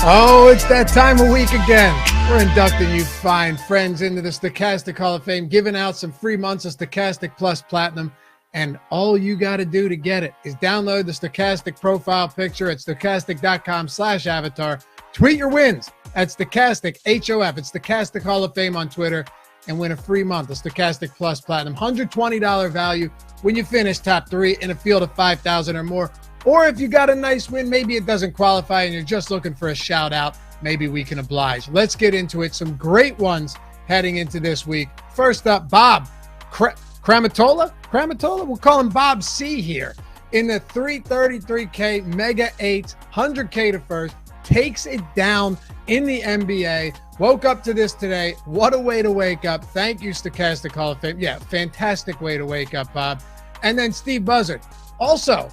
Oh, it's that time of week again. We're inducting you fine friends into the Stokastic Hall of Fame, giving out some free months of Stokastic Plus Platinum. And all you got to do to get it is download the Stokastic profile picture at stokastic.com/avatar. Tweet your wins at Stokastic, HOF. It's Stokastic Hall of Fame on Twitter, and win a free month of Stokastic Plus Platinum. $120 value when you finish top 3 in a field of 5,000 or more. Or if you got a nice win, maybe it doesn't qualify and you're just looking for a shout out, maybe we can oblige. Let's get into it. Some great ones heading into this week. First up, Bob Kramatola? We'll call him Bob C here. In the 333K Mega 8, 100K to first, takes it down in the NBA. Woke up to this today. What a way to wake up. Thank you, Stokastic Hall of Fame. Yeah, fantastic way to wake up, Bob. And then Steve Buzzard also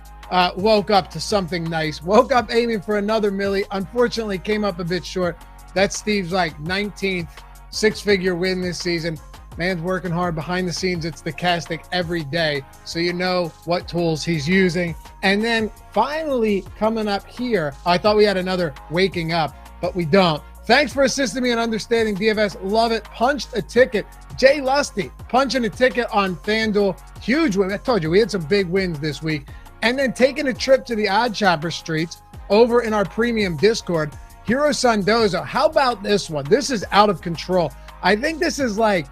woke up to something nice. Woke up aiming for another milli. Unfortunately, came up a bit short. That's Steve's 19th six-figure win this season. Man's working hard behind the scenes. It's Stokastic every day, so you know what tools he's using. And then finally coming up here, I thought we had another waking up, but we don't. Thanks for assisting me in understanding DFS. Love it. Punched a ticket. Jay Lusty punching a ticket on FanDuel. Huge win. I told you we had some big wins this week. And then taking a trip to the Odd Chopper streets over in our premium Discord. Hiro Sandoza. How about this one? This is out of control. I think this is like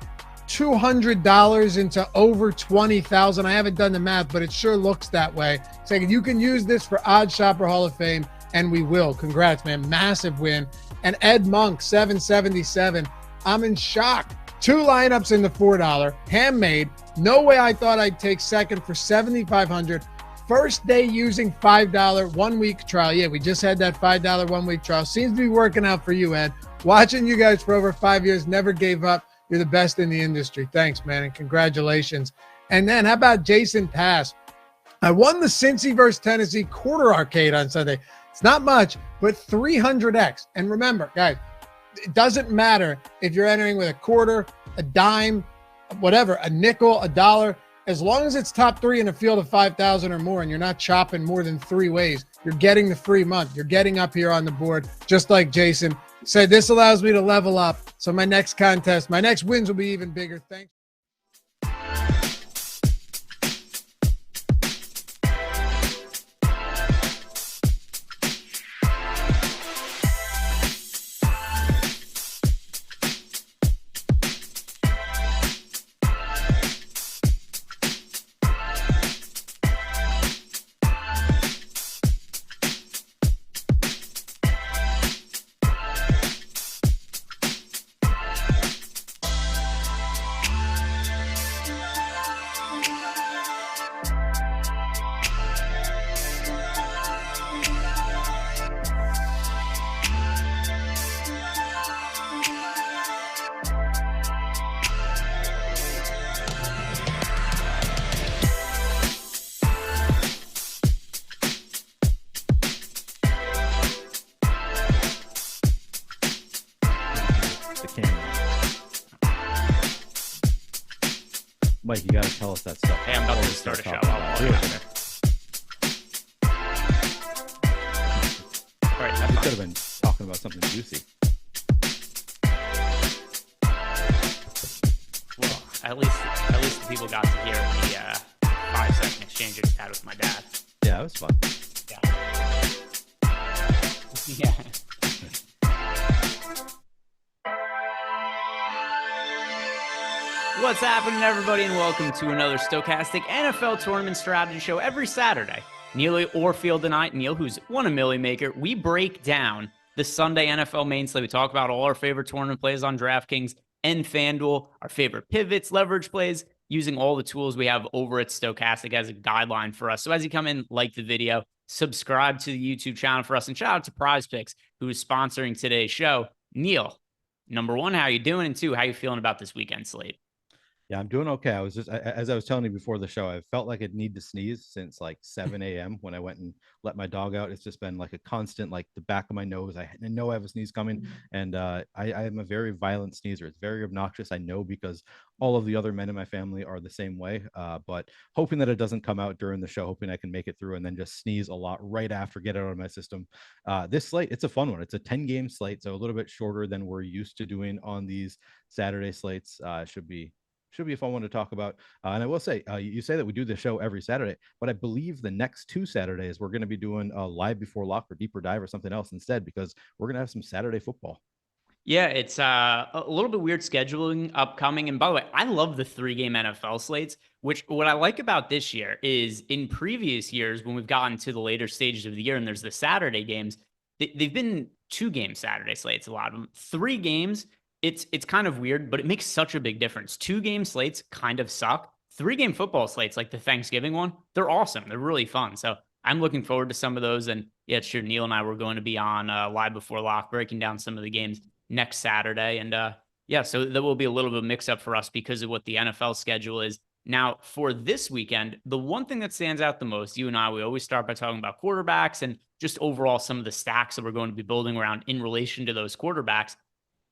$200 into over 20,000. I haven't done the math, but it sure looks that way. Saying you can use this for Odd Chopper Hall of Fame, and we will. Congrats, man. Massive win. And Ed Monk, 777. I'm in shock. 2 lineups in the $4. Handmade. No way I thought I'd take second for $7,500. First day using $5 1-week trial. Yeah, we just had that $5 1-week trial. Seems to be working out for you, Ed. Watching you guys for over 5 years, never gave up. You're the best in the industry. Thanks, man, and congratulations. And then how about Jason Pass? I won the Cincy versus Tennessee quarter arcade on Sunday. It's not much, but 300x. And remember, guys, it doesn't matter if you're entering with a quarter, a dime, whatever, a nickel, a dollar. As long as it's top 3 in a field of 5,000 or more and you're not chopping more than 3 ways, you're getting the free month. You're getting up here on the board, just like Jason said. This allows me to level up. So my next contest, my next wins will be even bigger. Thanks. Mike, you gotta tell us that stuff. Hey, I'm about to start a show. All right, you could have been talking about something juicy. Well, at least the people got to hear the 5-second exchange I just had with my dad. Yeah, it was fun. Yeah. What's happening, everybody, and welcome to another Stokastic NFL Tournament Strategy show every Saturday. Neil Orfield and I, Neil, who's won a Millie Maker, we break down the Sunday NFL main slate. We talk about all our favorite tournament plays on DraftKings and FanDuel, our favorite pivots, leverage plays, using all the tools we have over at Stokastic as a guideline for us. So as you come in, like the video, subscribe to the YouTube channel for us, and shout out to Prize Picks, who is sponsoring today's show. Neil, number one, how you doing? And 2, how you feeling about this weekend slate? Yeah, I'm doing okay. As I was telling you before the show, I felt like I'd need to sneeze since like 7 a.m. when I went and let my dog out. It's just been like a constant, like the back of my nose. I know I have a sneeze coming, and I am a very violent sneezer. It's very obnoxious. I know because all of the other men in my family are the same way. But hoping that it doesn't come out during the show, hoping I can make it through and then just sneeze a lot right after, get it out of my system. This slate, it's a fun one. It's a 10-game slate, so a little bit shorter than we're used to doing on these Saturday slates. Should be a fun one to talk about. And I will say, you say that we do the show every Saturday, but I believe the next 2 Saturdays we're going to be doing a live before lock or deeper dive or something else instead, because we're going to have some Saturday football. Yeah, it's a little bit weird scheduling upcoming. And by the way, I love the 3-game NFL slates, which what I like about this year is in previous years when we've gotten to the later stages of the year and there's the Saturday games, they've been 2-game Saturday slates, a lot of them. 3 games, it's kind of weird, but it makes such a big difference. 2-game slates kind of suck. 3-game football slates, like the Thanksgiving one, they're awesome. They're really fun. So I'm looking forward to some of those. And yeah, it's true. Neil and I were going to be on live before lock, breaking down some of the games next Saturday. And yeah, so there will be a little bit of mix up for us because of what the NFL schedule is. Now, for this weekend, the one thing that stands out the most, you and I, we always start by talking about quarterbacks and just overall some of the stacks that we're going to be building around in relation to those quarterbacks.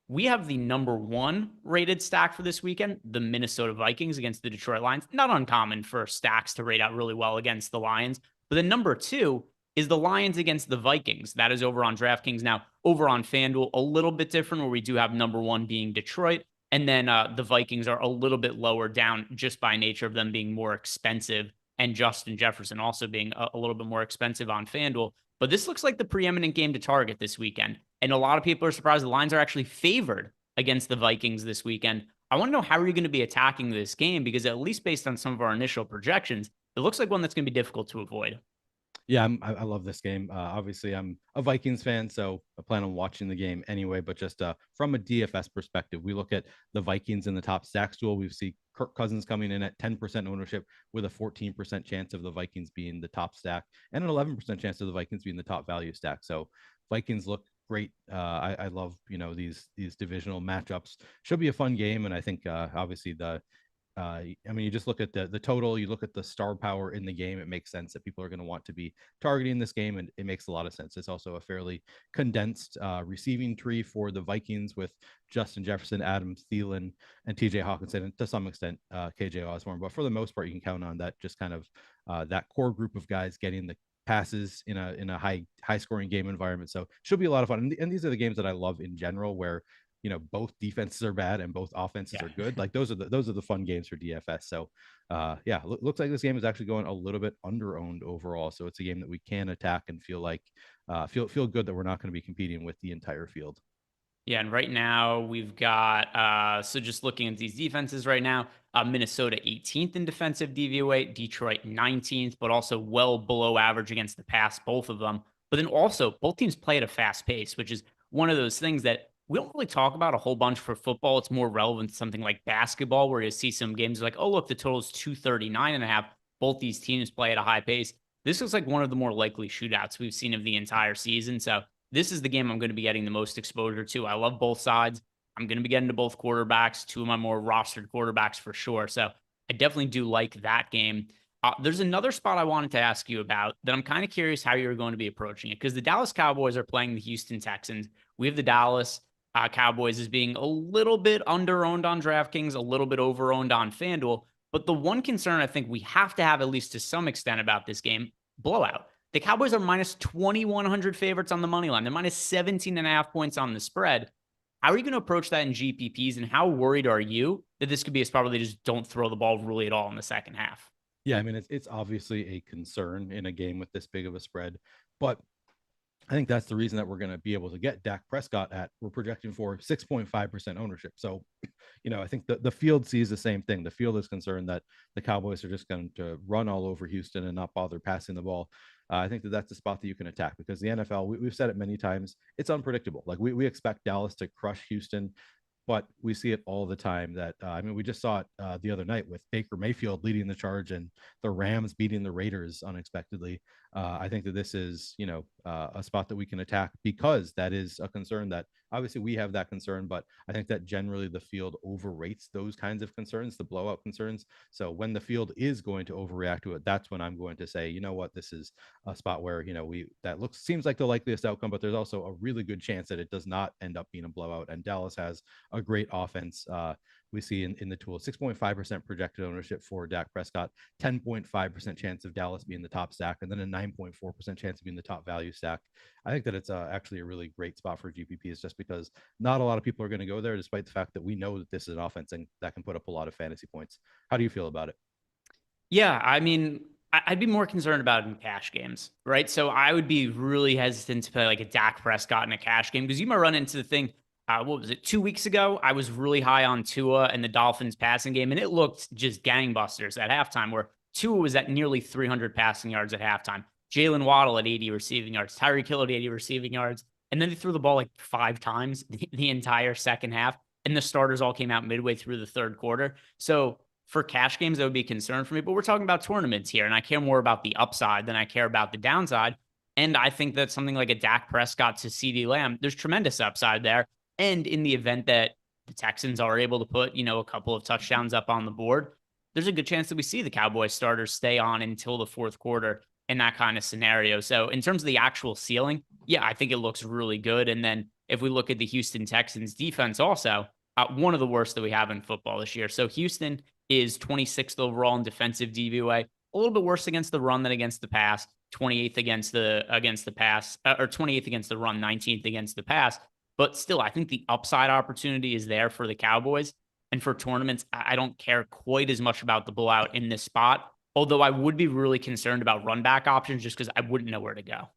We have the number 1 rated stack for this weekend, the Minnesota Vikings against the Detroit Lions. Not uncommon for stacks to rate out really well against the Lions. But then number 2 is the Lions against the Vikings. That is over on DraftKings. Now, over on FanDuel, a little bit different, where we do have number 1 being Detroit. And then the Vikings are a little bit lower down just by nature of them being more expensive, and Justin Jefferson also being a little bit more expensive on FanDuel. But this looks like the preeminent game to target this weekend. And a lot of people are surprised the Lions are actually favored against the Vikings this weekend. I want to know, how are you going to be attacking this game? Because at least based on some of our initial projections, it looks like one that's going to be difficult to avoid. Yeah, I love this game. Obviously, I'm a Vikings fan, so I plan on watching the game anyway. But just from a DFS perspective, we look at the Vikings in the top stacks duel. We see Kirk Cousins coming in at 10% ownership with a 14% chance of the Vikings being the top stack and an 11% chance of the Vikings being the top value stack. So Vikings look great. I love these divisional matchups. Should be a fun game, and I think obviously I mean, you just look at the total, you look at the star power in the game. It makes sense that people are going to want to be targeting this game, and it makes a lot of sense. It's also a fairly condensed receiving tree for the Vikings with Justin Jefferson, Adams, Thielen, and TJ Hawkinson, and to some extent KJ Osborne. But for the most part, you can count on that, just kind of that core group of guys getting the passes in a high scoring game environment. So should be a lot of fun. And these are the games that I love in general, where both defenses are bad and both offenses are good. Like those are the fun games for DFS. So yeah, looks like this game is actually going a little bit under owned overall. So it's a game that we can attack and feel like feel good that we're not going to be competing with the entire field. Yeah, and right now we've got so just looking at these defenses right now, Minnesota 18th in defensive DVOA, Detroit 19th, but also well below average against the pass, both of them. But then also both teams play at a fast pace, which is one of those things that we don't really talk about a whole bunch for football. It's more relevant to something like basketball, where you see some games like, oh, look, the total is 239.5. Both these teams play at a high pace. This looks like one of the more likely shootouts we've seen of the entire season. So this is the game I'm going to be getting the most exposure to. I love both sides. I'm going to be getting to both quarterbacks, 2 of my more rostered quarterbacks for sure. So I definitely do like that game. There's another spot I wanted to ask you about that I'm kind of curious how you're going to be approaching it, because the Dallas Cowboys are playing the Houston Texans. We have the Dallas Cowboys as being a little bit under-owned on DraftKings, a little bit over-owned on FanDuel. But the one concern I think we have to have, at least to some extent, about this game, blowout. The Cowboys are minus 2,100 favorites on the money line. They're minus 17.5 points on the spread. How are you going to approach that in GPPs, and how worried are you that this could be a spot where they just don't throw the ball really at all in the second half? Yeah, I mean, it's obviously a concern in a game with this big of a spread, but I think that's the reason that we're going to be able to get Dak Prescott we're projecting for 6.5% ownership. So, I think the field sees the same thing. The field is concerned that the Cowboys are just going to run all over Houston and not bother passing the ball. I think that's the spot that you can attack, because the NFL, we've said it many times, it's unpredictable. Like we expect Dallas to crush Houston, but we see it all the time that, I mean, we just saw it the other night with Baker Mayfield leading the charge and the Rams beating the Raiders unexpectedly. I think that this is, a spot that we can attack, because that is a concern that obviously we have that concern, but I think that generally the field overrates those kinds of concerns, the blowout concerns. So when the field is going to overreact to it, that's when I'm going to say, you know what, this is a spot where, seems like the likeliest outcome, but there's also a really good chance that it does not end up being a blowout. And Dallas has a great offense. We see in the tool 6.5% projected ownership for Dak Prescott, 10.5% chance of Dallas being the top stack, and then a 9.4% chance of being the top value stack. I think that it's actually a really great spot for GPPs, just because not a lot of people are going to go there, despite the fact that we know that this is an offense and that can put up a lot of fantasy points. How do you feel about it? Yeah, I mean, I'd be more concerned about it in cash games, right? So I would be really hesitant to play like a Dak Prescott in a cash game, because you might run into the thing. What was it? 2 weeks ago, I was really high on Tua and the Dolphins passing game, and it looked just gangbusters at halftime, where Tua was at nearly 300 passing yards at halftime. Jalen Waddle at 80 receiving yards, Tyreek Hill at 80 receiving yards. And then they threw the ball like 5 times the entire second half. And the starters all came out midway through the third quarter. So for cash games, that would be a concern for me. But we're talking about tournaments here, and I care more about the upside than I care about the downside. And I think that something like a Dak Prescott to CeeDee Lamb, there's tremendous upside there. And in the event that the Texans are able to put, a couple of touchdowns up on the board, there's a good chance that we see the Cowboys starters stay on until the fourth quarter in that kind of scenario. So in terms of the actual ceiling, yeah, I think it looks really good. And then if we look at the Houston Texans defense also, one of the worst that we have in football this year. So Houston is 26th overall in defensive DVOA, a little bit worse against the run than against the pass, 28th against the pass, or 28th against the run, 19th against the pass. But still, I think the upside opportunity is there for the Cowboys. And for tournaments, I don't care quite as much about the blowout in this spot, although I would be really concerned about run back options, just because I wouldn't know where to go.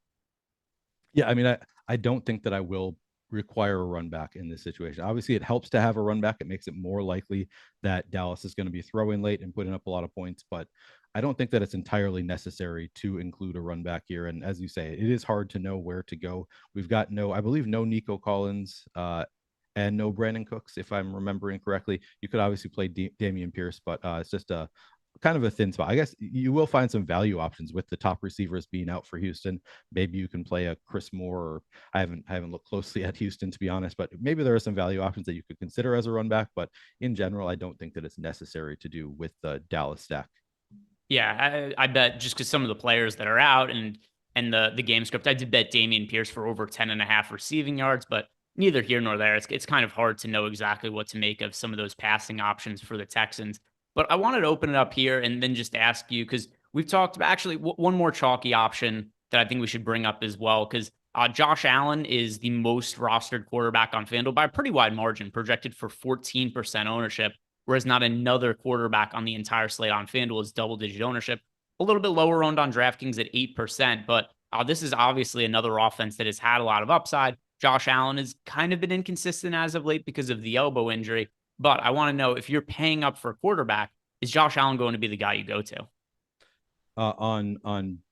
Yeah, I mean, I don't think that I will require a run back in this situation. Obviously, it helps to have a run back. It makes it more likely that Dallas is going to be throwing late and putting up a lot of points, but I don't think that it's entirely necessary to include a run back here. And as you say, it is hard to know where to go. We've got I believe no Nico Collins and no Brandon Cooks, if I'm remembering correctly. You could obviously play Dameon Pierce, but it's just a kind of a thin spot. I guess you will find some value options with the top receivers being out for Houston. Maybe you can play a Chris Moore, or I haven't looked closely at Houston, to be honest, but maybe there are some value options that you could consider as a run back. But in general, I don't think that it's necessary to do with the Dallas stack. Yeah, I bet just because some of the players that are out and the game script, I did bet Dameon Pierce for over 10.5 receiving yards, but neither here nor there. It's kind of hard to know exactly what to make of some of those passing options for the Texans. But I wanted to open it up here and then just ask you, because we've talked about actually one more chalky option that I think we should bring up as well, because Josh Allen is the most rostered quarterback on FanDuel by a pretty wide margin, projected for 14% ownership, whereas not another quarterback on the entire slate on FanDuel is double-digit ownership. A little bit lower owned on DraftKings at 8%, but this is obviously another offense that has had a lot of upside. Josh Allen has kind of been inconsistent as of late because of the elbow injury. But I want to know, if you're paying up for a quarterback, is Josh Allen going to be the guy you go to? On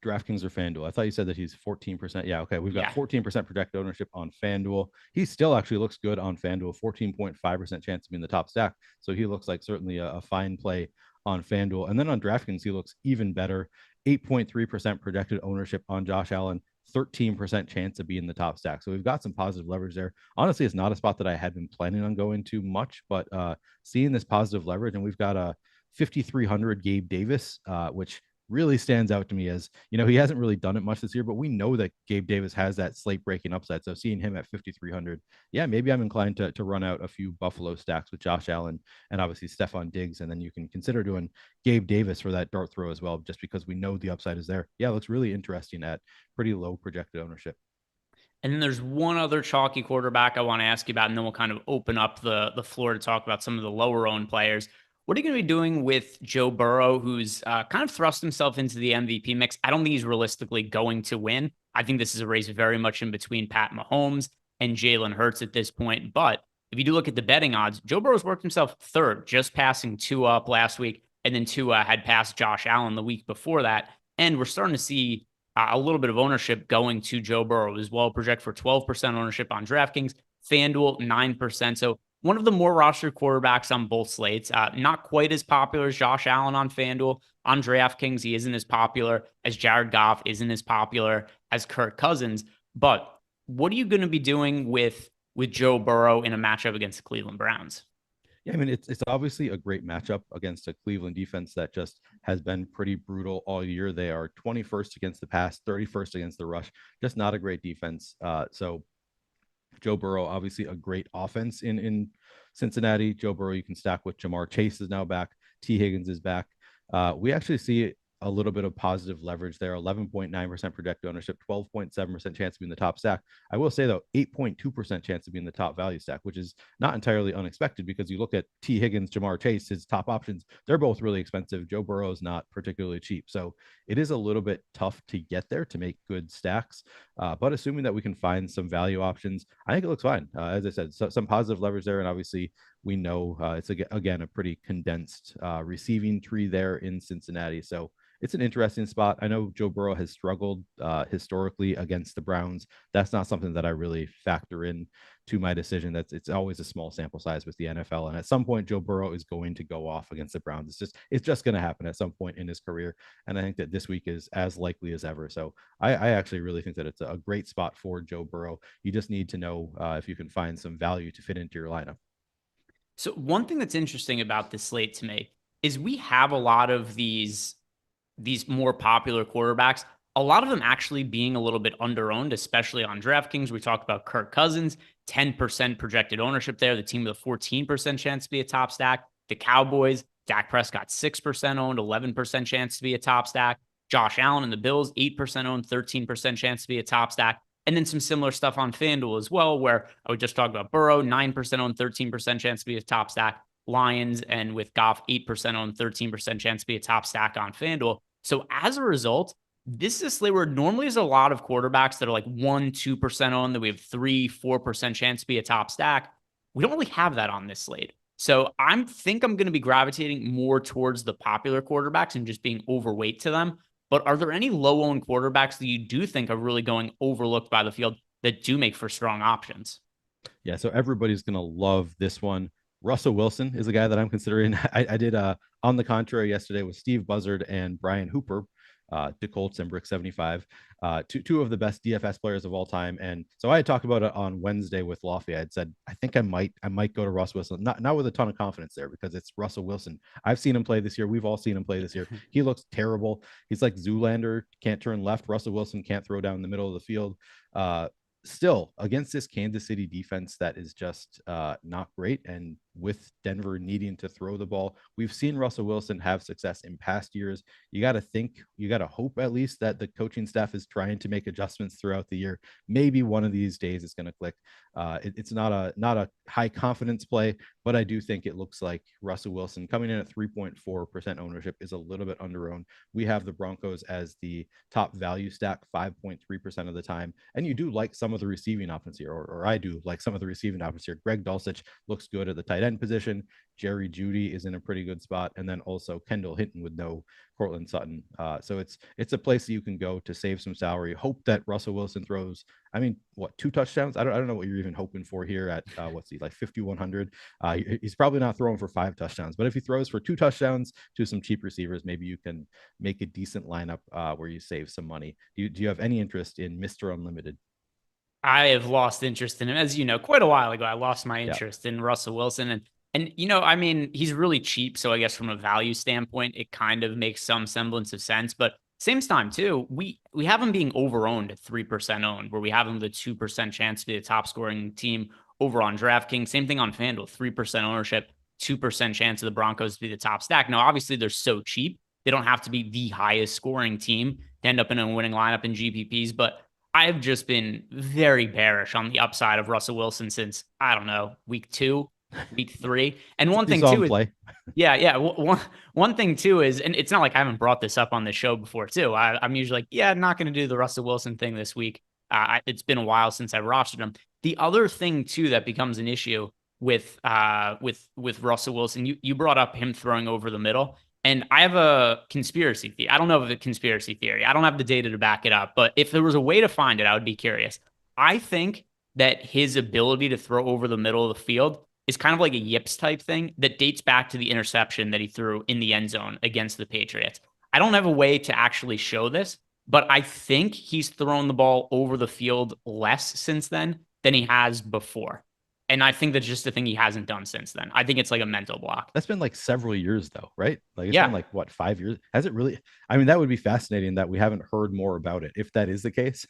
DraftKings or FanDuel? I thought you said that he's 14%. Yeah, okay. We've got 14% projected ownership on FanDuel. He still actually looks good on FanDuel, 14.5% chance to be in the top stack. So he looks like certainly a fine play on FanDuel. And then on DraftKings, he looks even better. 8.3% projected ownership on Josh Allen, 13% chance of being in the top stack. So we've got some positive leverage there. Honestly, it's not a spot that I had been planning on going to much, but seeing this positive leverage, and we've got a 5,300 Gabe Davis, which really stands out to me as, he hasn't really done it much this year, but we know that Gabe Davis has that slate breaking upside. So seeing him at 5,300, yeah, maybe I'm inclined to run out a few Buffalo stacks with Josh Allen and obviously Stephon Diggs. And then you can consider doing Gabe Davis for that dart throw as well, just because we know the upside is there. Yeah, it looks really interesting at pretty low projected ownership. And then there's one other chalky quarterback I want to ask you about, and then we'll kind of open up the floor to talk about some of the lower owned players. What are you going to be doing with Joe Burrow, who's kind of thrust himself into the MVP mix? I don't think he's realistically going to win. I think this is a race very much in between Pat Mahomes and Jalen Hurts at this point. But if you do look at the betting odds, Joe Burrow's worked himself third, just passing Tua up last week, and then Tua had passed Josh Allen the week before that. And we're starting to see a little bit of ownership going to Joe Burrow as well. Project for 12% ownership on DraftKings, FanDuel 9%. So one of the more rostered quarterbacks on both slates. Not quite as popular as Josh Allen on FanDuel, On DraftKings, he isn't as popular as Jared Goff, isn't as popular as Kirk Cousins. But what are you going to be doing with Joe Burrow in a matchup against the Cleveland Browns? Yeah, I mean, it's obviously a great matchup against a Cleveland defense that just has been pretty brutal all year. They are 21st against the pass, 31st against the rush, just not a great defense. So Joe Burrow, obviously a great offense in Cincinnati. Joe Burrow, you can stack with Jamar Chase is now back. T. Higgins is back. We actually see a little bit of positive leverage there. 11.9% projected ownership, 12.7% chance to be in the top stack. I will say though, 8.2% chance to be in the top value stack, which is not entirely unexpected because you look at T. Higgins, Jamar Chase, his top options, they're both really expensive. Joe Burrow is not particularly cheap. So it is a little bit tough to get there to make good stacks. But assuming that we can find some value options, I think it looks fine. As I said, some positive leverage there. And obviously we know it's again a pretty condensed receiving tree there in Cincinnati. So it's an interesting spot. I know Joe Burrow has struggled historically against the Browns. That's not something that I really factor in to my decision. It's always a small sample size with the NFL. And at some point, Joe Burrow is going to go off against the Browns. It's just going to happen at some point in his career. And I think that this week is as likely as ever. So I actually really think that it's a great spot for Joe Burrow. You just need to know if you can find some value to fit into your lineup. So one thing that's interesting about this slate to me is we have a lot of these more popular quarterbacks, a lot of them actually being a little bit underowned, especially on DraftKings. We talked about Kirk Cousins, 10% projected ownership there, the team with a 14% chance to be a top stack. The Cowboys, Dak Prescott, 6% owned, 11% chance to be a top stack. Josh Allen and the Bills, 8% owned, 13% chance to be a top stack. And then some similar stuff on FanDuel as well, where I would just talk about Burrow, 9% owned, 13% chance to be a top stack. Lions, and with Goff, 8% owned, 13% chance to be a top stack on FanDuel. So as a result, this is a slate where normally there's a lot of quarterbacks that are like 1-2% owned, that we have 3-4% chance to be a top stack. We don't really have that on this slate. So I think I'm going to be gravitating more towards the popular quarterbacks and just being overweight to them. But are there any low-owned quarterbacks that you do think are really going overlooked by the field that do make for strong options? Yeah, so everybody's going to love this one. Russell Wilson is a guy that I'm considering. I did On the Contrary yesterday with Steve Buzzard and Brian Hooper, to Colts and Brick 75, two of the best DFS players of all time. And so I had talked about it on Wednesday with Lofty. I had said, I think I might go to Russ Wilson, not with a ton of confidence there because it's Russell Wilson. I've seen him play this year. We've all seen him play this year. He looks terrible. He's like Zoolander, can't turn left. Russell Wilson can't throw down the middle of the field. Still against this Kansas City defense that is just not great, and with Denver needing to throw the ball, we've seen Russell Wilson have success in past years. You got to hope at least that the coaching staff is trying to make adjustments throughout the year. Maybe one of these days it's going to click. It's not a high confidence play, but I do think it looks like Russell Wilson coming in at 3.4% ownership is a little bit underowned. We have the Broncos as the top value stack 5.3% of the time, and you do like some of the receiving options here, or I do like some of the receiving options here. Greg Dulcich looks good at the tight end position. Jerry Jeudy is in a pretty good spot, and then also Kendall Hinton with no Cortland Sutton. So it's a place that you can go to save some salary. Hope that Russell Wilson throws, 2 touchdowns? I don't know what you're even hoping for here at what's he like 5,100. He's probably not throwing for 5 touchdowns, but if he throws for 2 touchdowns to some cheap receivers, maybe you can make a decent lineup where you save some money. Do you have any interest in Mr. Unlimited? I have lost interest in him. As you know, quite a while ago, I lost my interest in Russell Wilson. And he's really cheap. So I guess from a value standpoint, it kind of makes some semblance of sense. But same time, too, we have him being over-owned at 3% owned, where we have him the 2% chance to be the top scoring team over on DraftKings. Same thing on FanDuel, 3% ownership, 2% chance of the Broncos to be the top stack. Now, obviously, they're so cheap. They don't have to be the highest scoring team to end up in a winning lineup in GPPs. But I have just been very bearish on the upside of Russell Wilson since, I don't know, week 2, week 3. And one thing too is, one thing too is, and it's not like I haven't brought this up on the show before too. I'm usually like, not going to do the Russell Wilson thing this week. It's been a while since I rostered him. The other thing too that becomes an issue with Russell Wilson, you brought up him throwing over the middle. And I have a conspiracy theory. I don't know if it's a conspiracy theory. I don't have the data to back it up. But if there was a way to find it, I would be curious. I think that his ability to throw over the middle of the field is kind of like a yips type thing that dates back to the interception that he threw in the end zone against the Patriots. I don't have a way to actually show this, but I think he's thrown the ball over the field less since then than he has before. And I think that's just a thing he hasn't done since then. I think it's like a mental block. That's been like several years though, right? Like it's Yeah. been like what, 5 years? Has it really? I mean, that would be fascinating that we haven't heard more about it. If that is the case,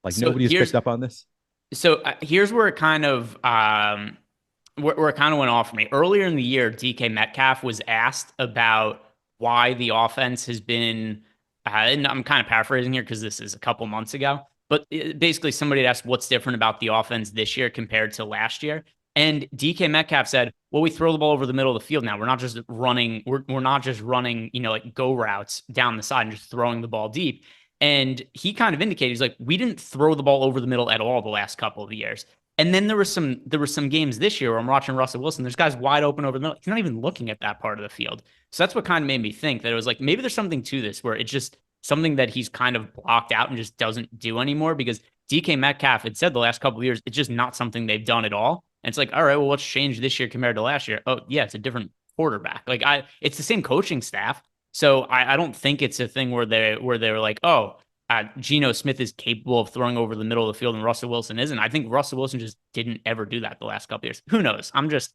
like So nobody's picked up on this. So here's where it kind of where it kind of went off for me. Earlier in the year, DK Metcalf was asked about why the offense has been, and I'm kind of paraphrasing here because this is a couple months ago, but basically somebody asked what's different about the offense this year compared to last year. And DK Metcalf said, well, we throw the ball over the middle of the field now. We're not just running, we're not just running, like go routes down the side and just throwing the ball deep. And he kind of indicated, he's like, we didn't throw the ball over the middle at all the last couple of years. And then there were some games this year where I'm watching Russell Wilson. There's guys wide open over the middle. He's not even looking at that part of the field. So that's what kind of made me think that it was like, maybe there's something to this where it's just something that he's kind of blocked out and just doesn't do anymore, because DK Metcalf had said the last couple of years, it's just not something they've done at all. And it's like, all right, well, what's changed this year compared to last year? Oh yeah, it's a different quarterback. Like it's the same coaching staff. So I don't think it's a thing where they were like, oh, Geno Smith is capable of throwing over the middle of the field and Russell Wilson isn't. I think Russell Wilson just didn't ever do that the last couple of years. Who knows? I'm just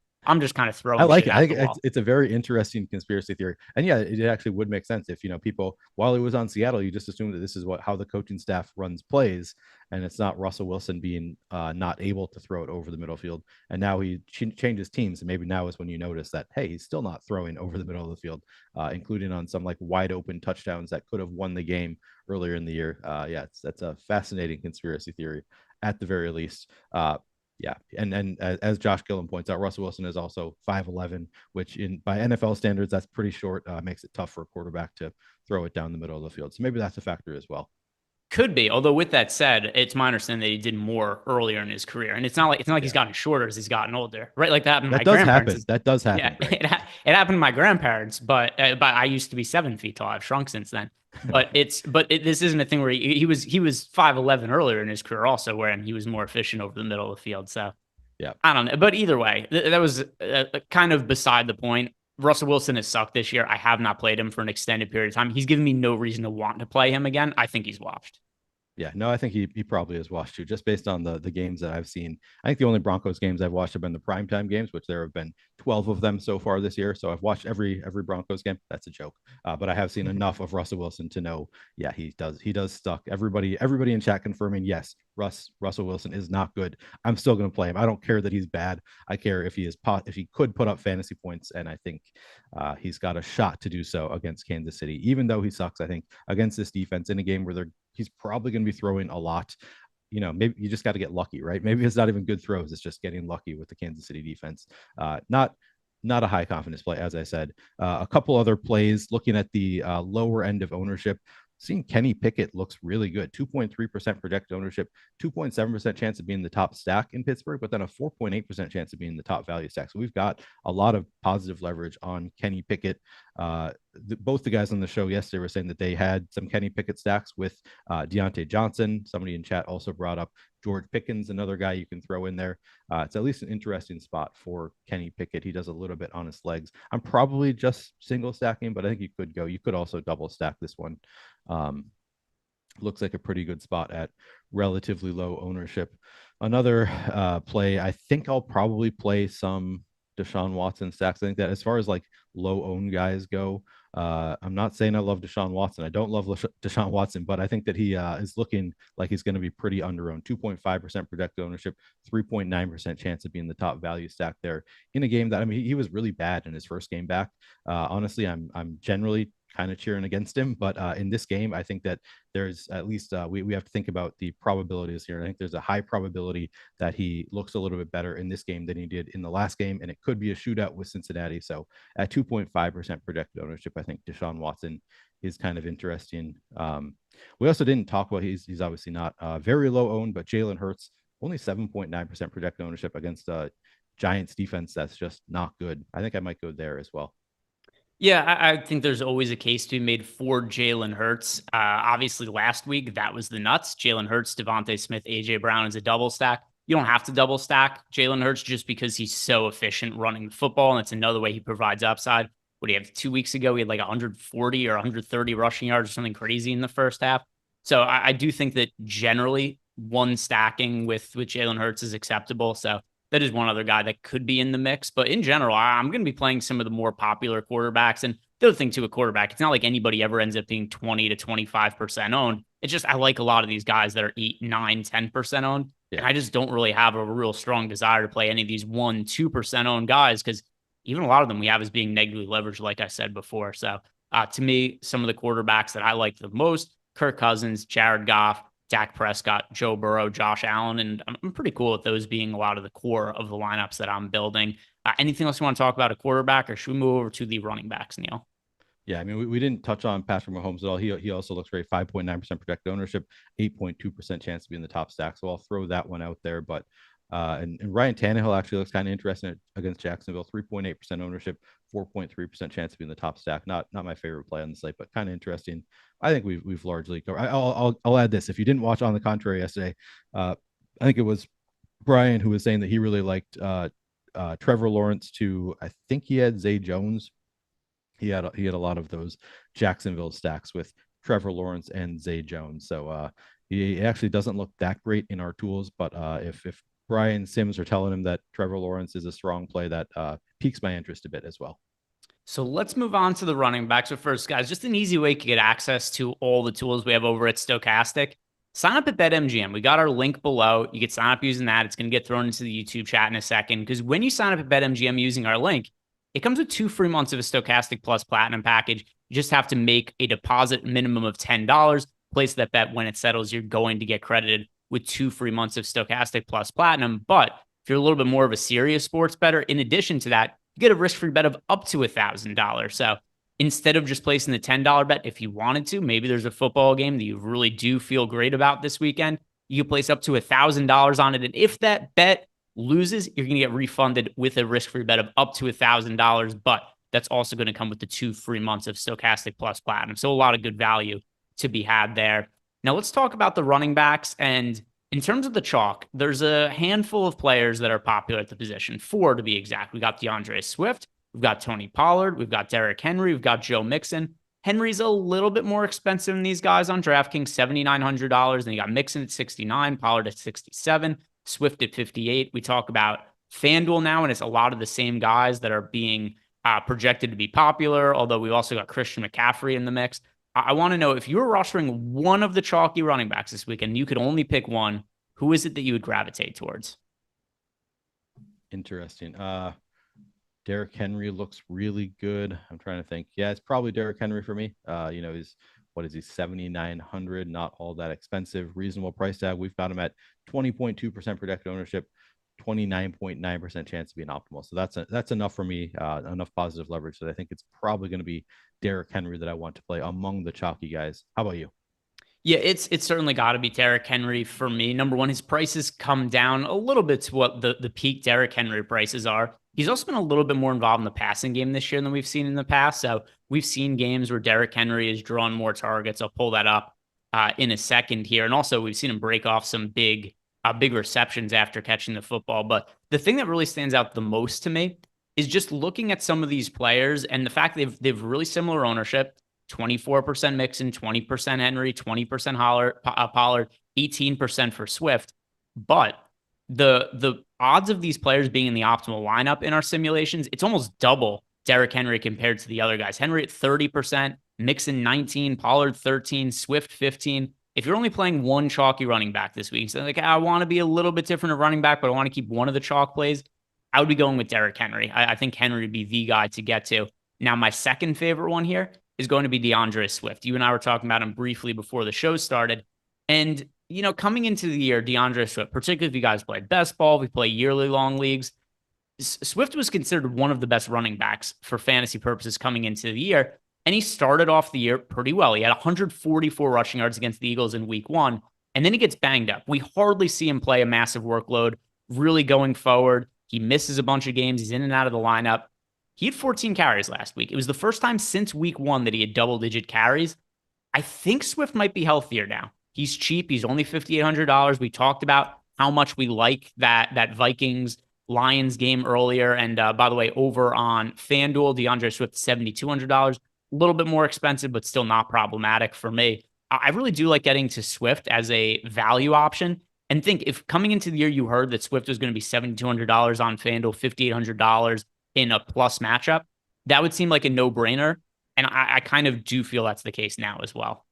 kind of throwing. I like it. I think it's a very interesting conspiracy theory, and yeah, it actually would make sense if people, while he was on Seattle, you just assume that this is how the coaching staff runs plays, and it's not Russell Wilson being not able to throw it over the middle field, and now he changes teams, and maybe now is when you notice that hey, he's still not throwing over the middle of the field, including on some like wide open touchdowns that could have won the game earlier in the year. That's a fascinating conspiracy theory at the very least. Yeah, and as Josh Gillen points out, Russell Wilson is also 5'11", which by NFL standards, that's pretty short. Makes it tough for a quarterback to throw it down the middle of the field. So maybe that's a factor as well. Could be. Although with that said, it's my understanding that he did more earlier in his career, and it's not like he's gotten shorter as he's gotten older, right? Like that. That does happen. That does happen. Yeah, it happened to my grandparents, but I used to be 7 feet tall. I've shrunk since then. But this isn't a thing where he was 5'11" earlier in his career also, wherein he was more efficient over the middle of the field. So yeah, I don't know. But either way, that was kind of beside the point. Russell Wilson has sucked this year. I have not played him for an extended period of time. He's given me no reason to want to play him again. I think he's washed. Yeah, no, I think he probably is washed too, just based on the games that I've seen. I think the only Broncos games I've watched have been the primetime games, which there have been 12 of them so far this year. So I've watched every Broncos game. That's a joke. But I have seen enough of Russell Wilson to know, yeah, he does suck. Everybody in chat confirming, yes, Russell Wilson is not good. I'm still going to play him. I don't care that he's bad. I care if he could put up fantasy points, and I think he's got a shot to do so against Kansas City. Even though he sucks, I think against this defense in a game where he's probably going to be throwing a lot. Maybe you just got to get lucky, right? Maybe it's not even good throws. It's just getting lucky with the Kansas City defense. Not a high confidence play, as I said. A couple other plays looking at the lower end of ownership. Seeing Kenny Pickett looks really good. 2.3% projected ownership, 2.7% chance of being the top stack in Pittsburgh, but then a 4.8% chance of being the top value stack. So we've got a lot of positive leverage on Kenny Pickett. Both the guys on the show yesterday were saying that they had some Kenny Pickett stacks with Deontay Johnson. Somebody in chat also brought up George Pickens, another guy you can throw in there. It's at least an interesting spot for Kenny Pickett. He does a little bit on his legs. I'm probably just single stacking, but I think you could also double stack this one. Looks like a pretty good spot at relatively low ownership. Another play, I think I'll probably play some Deshaun Watson stacks. I think that as far as like low owned guys go, I'm not saying I love Deshaun Watson. I don't love Deshaun Watson, but I think that he is looking like he's going to be pretty under owned. 2.5% projected ownership, 3.9% chance of being the top value stack there in a game that, I mean, he was really bad in his first game back. Honestly, I'm generally kind of cheering against him, but in this game, I think that there's at least we have to think about the probabilities here. I think there's a high probability that he looks a little bit better in this game than he did in the last game, and it could be a shootout with Cincinnati. So at 2.5% projected ownership, I think Deshaun Watson is kind of interesting. We also didn't talk about he's obviously not very low owned, but Jalen Hurts only 7.9% projected ownership against Giants defense that's just not good. I think I might go there as well. Yeah, I think there's always a case to be made for Jalen Hurts. Obviously, last week, that was the nuts. Jalen Hurts, Devontae Smith, A.J. Brown is a double stack. You don't have to double stack Jalen Hurts just because he's so efficient running the football, and it's another way he provides upside. What do you have? 2 weeks ago, he had like 140 or 130 rushing yards or something crazy in the first half. So I do think that generally one stacking with Jalen Hurts is acceptable. So that is one other guy that could be in the mix. But in general, I'm going to be playing some of the more popular quarterbacks. And the other thing to a quarterback, it's not like anybody ever ends up being 20 to 25% owned. It's just I like a lot of these guys that are 8, 9, 10% owned. Yeah. And I just don't really have a real strong desire to play any of these 1, 2% owned guys because even a lot of them we have as being negatively leveraged, like I said before. So to me, some of the quarterbacks that I like the most, Kirk Cousins, Jared Goff, Dak Prescott, Joe Burrow, Josh Allen, and I'm pretty cool with those being a lot of the core of the lineups that I'm building. Anything else you want to talk about a quarterback, or should we move over to the running backs, Neil? Yeah, I mean, we didn't touch on Patrick Mahomes at all. He also looks great, 5.9% projected ownership, 8.2% chance to be in the top stack. So I'll throw that one out there. But and Ryan Tannehill actually looks kind of interesting against Jacksonville, 3.8% ownership, 4.3% chance to be in the top stack. Not my favorite play on the slate, but kind of interesting. I think we've largely covered. I'll add this. If you didn't watch On the Contrary yesterday, I think it was Brian who was saying that he really liked Trevor Lawrence I think he had Zay Jones. He had a lot of those Jacksonville stacks with Trevor Lawrence and Zay Jones. So he actually doesn't look that great in our tools. But if Brian Sims are telling him that Trevor Lawrence is a strong play, that piques my interest a bit as well. So let's move on to the running backs. But first, guys, just an easy way to get access to all the tools we have over at Stokastic. Sign up at BetMGM. We got our link below. You can sign up using that. It's going to get thrown into the YouTube chat in a second. Because when you sign up at BetMGM using our link, it comes with 2 free months of a Stokastic Plus Platinum package. You just have to make a deposit minimum of $10. Place that bet. When it settles, you're going to get credited with 2 free months of Stokastic Plus Platinum. But if you're a little bit more of a serious sports bettor, in addition to that, you get a risk-free bet of up to $1,000. So instead of just placing the $10 bet, if you wanted to, maybe there's a football game that you really do feel great about this weekend, you place up to $1,000 on it. And if that bet loses, you're going to get refunded with a risk-free bet of up to $1,000. But that's also going to come with the 2 free months of Stokastic Plus Platinum. So a lot of good value to be had there. Now let's talk about the running backs. And in terms of the chalk, there's a handful of players that are popular at the position, 4 to be exact. We got DeAndre Swift, we've got Tony Pollard, we've got Derrick Henry, we've got Joe Mixon. Henry's a little bit more expensive than these guys on DraftKings, $7,900. Then you got Mixon at $69, Pollard at $67, Swift at $58. We talk about FanDuel now, and it's a lot of the same guys that are being projected to be popular, although we've also got Christian McCaffrey in the mix. I want to know, if you were rostering one of the chalky running backs this weekend, you could only pick one, who is it that you would gravitate towards? Interesting. Derrick Henry looks really good. I'm trying to think. Yeah, it's probably Derrick Henry for me. He's 7,900, not all that expensive, reasonable price tag. We've got him at 20.2% projected ownership, 29.9% chance to be an optimal. So that's enough for me, enough positive leverage that I think it's probably going to be Derrick Henry that I want to play among the chalky guys. How about you? Yeah, it's certainly got to be Derrick Henry for me. Number one, his prices come down a little bit to what the peak Derrick Henry prices are. He's also been a little bit more involved in the passing game this year than we've seen in the past. So we've seen games where Derrick Henry has drawn more targets. I'll pull that up in a second here. And also we've seen him break off some big receptions after catching the football. But the thing that really stands out the most to me is just looking at some of these players and the fact they've really similar ownership. 24% Mixon, 20% Henry, 20% Pollard, 18% for Swift. But the odds of these players being in the optimal lineup in our simulations, it's almost double Derrick Henry compared to the other guys. Henry at 30%, Mixon 19, Pollard 13, Swift 15. If you're only playing one chalky running back this week, so like I want to be a little bit different at running back, but I want to keep one of the chalk plays, I would be going with Derrick Henry. I think Henry would be the guy to get to. Now, my second favorite one here is going to be DeAndre Swift. You and I were talking about him briefly before the show started. And, coming into the year, DeAndre Swift, particularly if you guys play best ball, we play yearly long leagues, Swift was considered one of the best running backs for fantasy purposes coming into the year. And he started off the year pretty well. He had 144 rushing yards against the Eagles in week 1. And then he gets banged up. We hardly see him play a massive workload really going forward. He misses a bunch of games. He's in and out of the lineup. He had 14 carries last week. It was the first time since week 1 that he had double-digit carries. I think Swift might be healthier now. He's cheap. He's only $5,800. We talked about how much we like that Vikings Lions game earlier. And by the way, over on FanDuel, DeAndre Swift, $7,200. A little bit more expensive, but still not problematic for me. I really do like getting to Swift as a value option. And think if coming into the year you heard that Swift was going to be $7,200 on FanDuel, $5,800 in a plus matchup, that would seem like a no-brainer. And I kind of do feel that's the case now as well.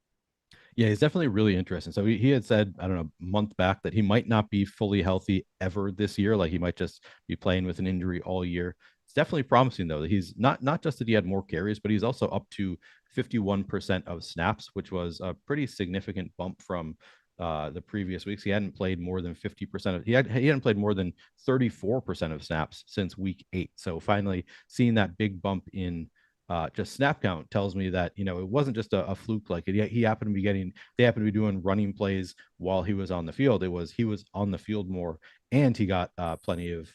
Yeah, he's definitely really interesting. So he had said, I don't know, a month back that he might not be fully healthy ever this year. Like he might just be playing with an injury all year. It's definitely promising though that he's not just that he had more carries, but he's also up to 51% of snaps, which was a pretty significant bump from the previous weeks. He hadn't played more than 50% of he hadn't played more than 34% of snaps since week 8. So finally seeing that big bump in just snap count tells me that, it wasn't just a fluke. Like he happened to be they happened to be doing running plays while he was on the field. He was on the field more, and he got plenty of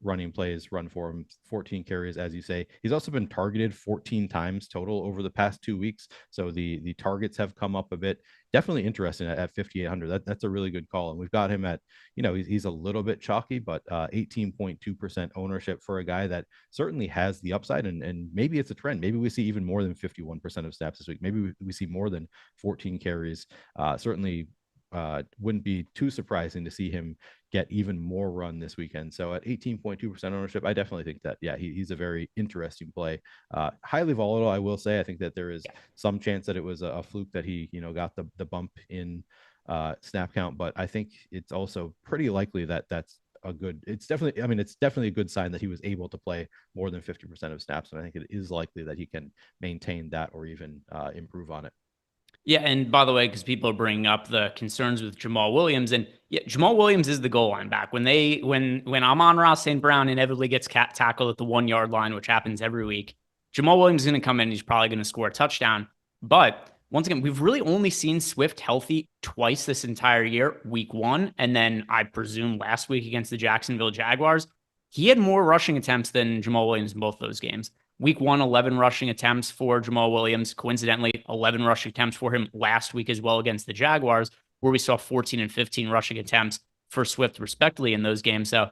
running plays run for him, 14 carries, as you say. He's also been targeted 14 times total over the past 2 weeks. So the targets have come up a bit. Definitely interesting at 5,800. That's a really good call. And we've got him at, he's a little bit chalky, but 18.2% ownership for a guy that certainly has the upside. And maybe it's a trend. Maybe we see even more than 51% of snaps this week. Maybe we see more than 14 carries. Certainly wouldn't be too surprising to see him get even more run this weekend. So at 18.2% ownership, I definitely think that, he's a very interesting play. Highly volatile, I will say. I think that there is some chance that it was a fluke that he, got the bump in snap count, but I think it's also pretty likely that it's definitely a good sign that he was able to play more than 50% of snaps. And I think it is likely that he can maintain that or even improve on it. Yeah, and by the way, because people are bringing up the concerns with Jamal Williams, and Jamal Williams is the goal line back. When Amon-Ra St. Brown inevitably gets tackled at the 1 yard line, which happens every week, Jamal Williams is going to come in and he's probably going to score a touchdown. But once again, we've really only seen Swift healthy twice this entire year, week 1, and then I presume last week against the Jacksonville Jaguars. He had more rushing attempts than Jamal Williams in both those games. Week 1, 11 rushing attempts for Jamal Williams. Coincidentally, 11 rushing attempts for him last week as well against the Jaguars, where we saw 14 and 15 rushing attempts for Swift respectively in those games. So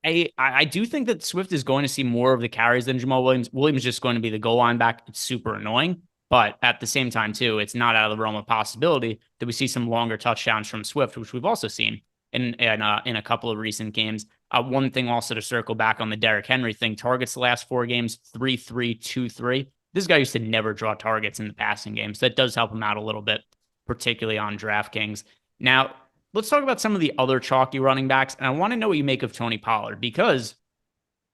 I do think that Swift is going to see more of the carries than Jamal Williams. Williams is just going to be the goal line back. It's super annoying. But at the same time, too, it's not out of the realm of possibility that we see some longer touchdowns from Swift, which we've also seen in a couple of recent games. One thing also to circle back on the Derrick Henry thing, targets the last 4 games, 3-3, 2-3. This guy used to never draw targets in the passing game, so that does help him out a little bit, particularly on DraftKings. Now, let's talk about some of the other chalky running backs, and I want to know what you make of Tony Pollard, because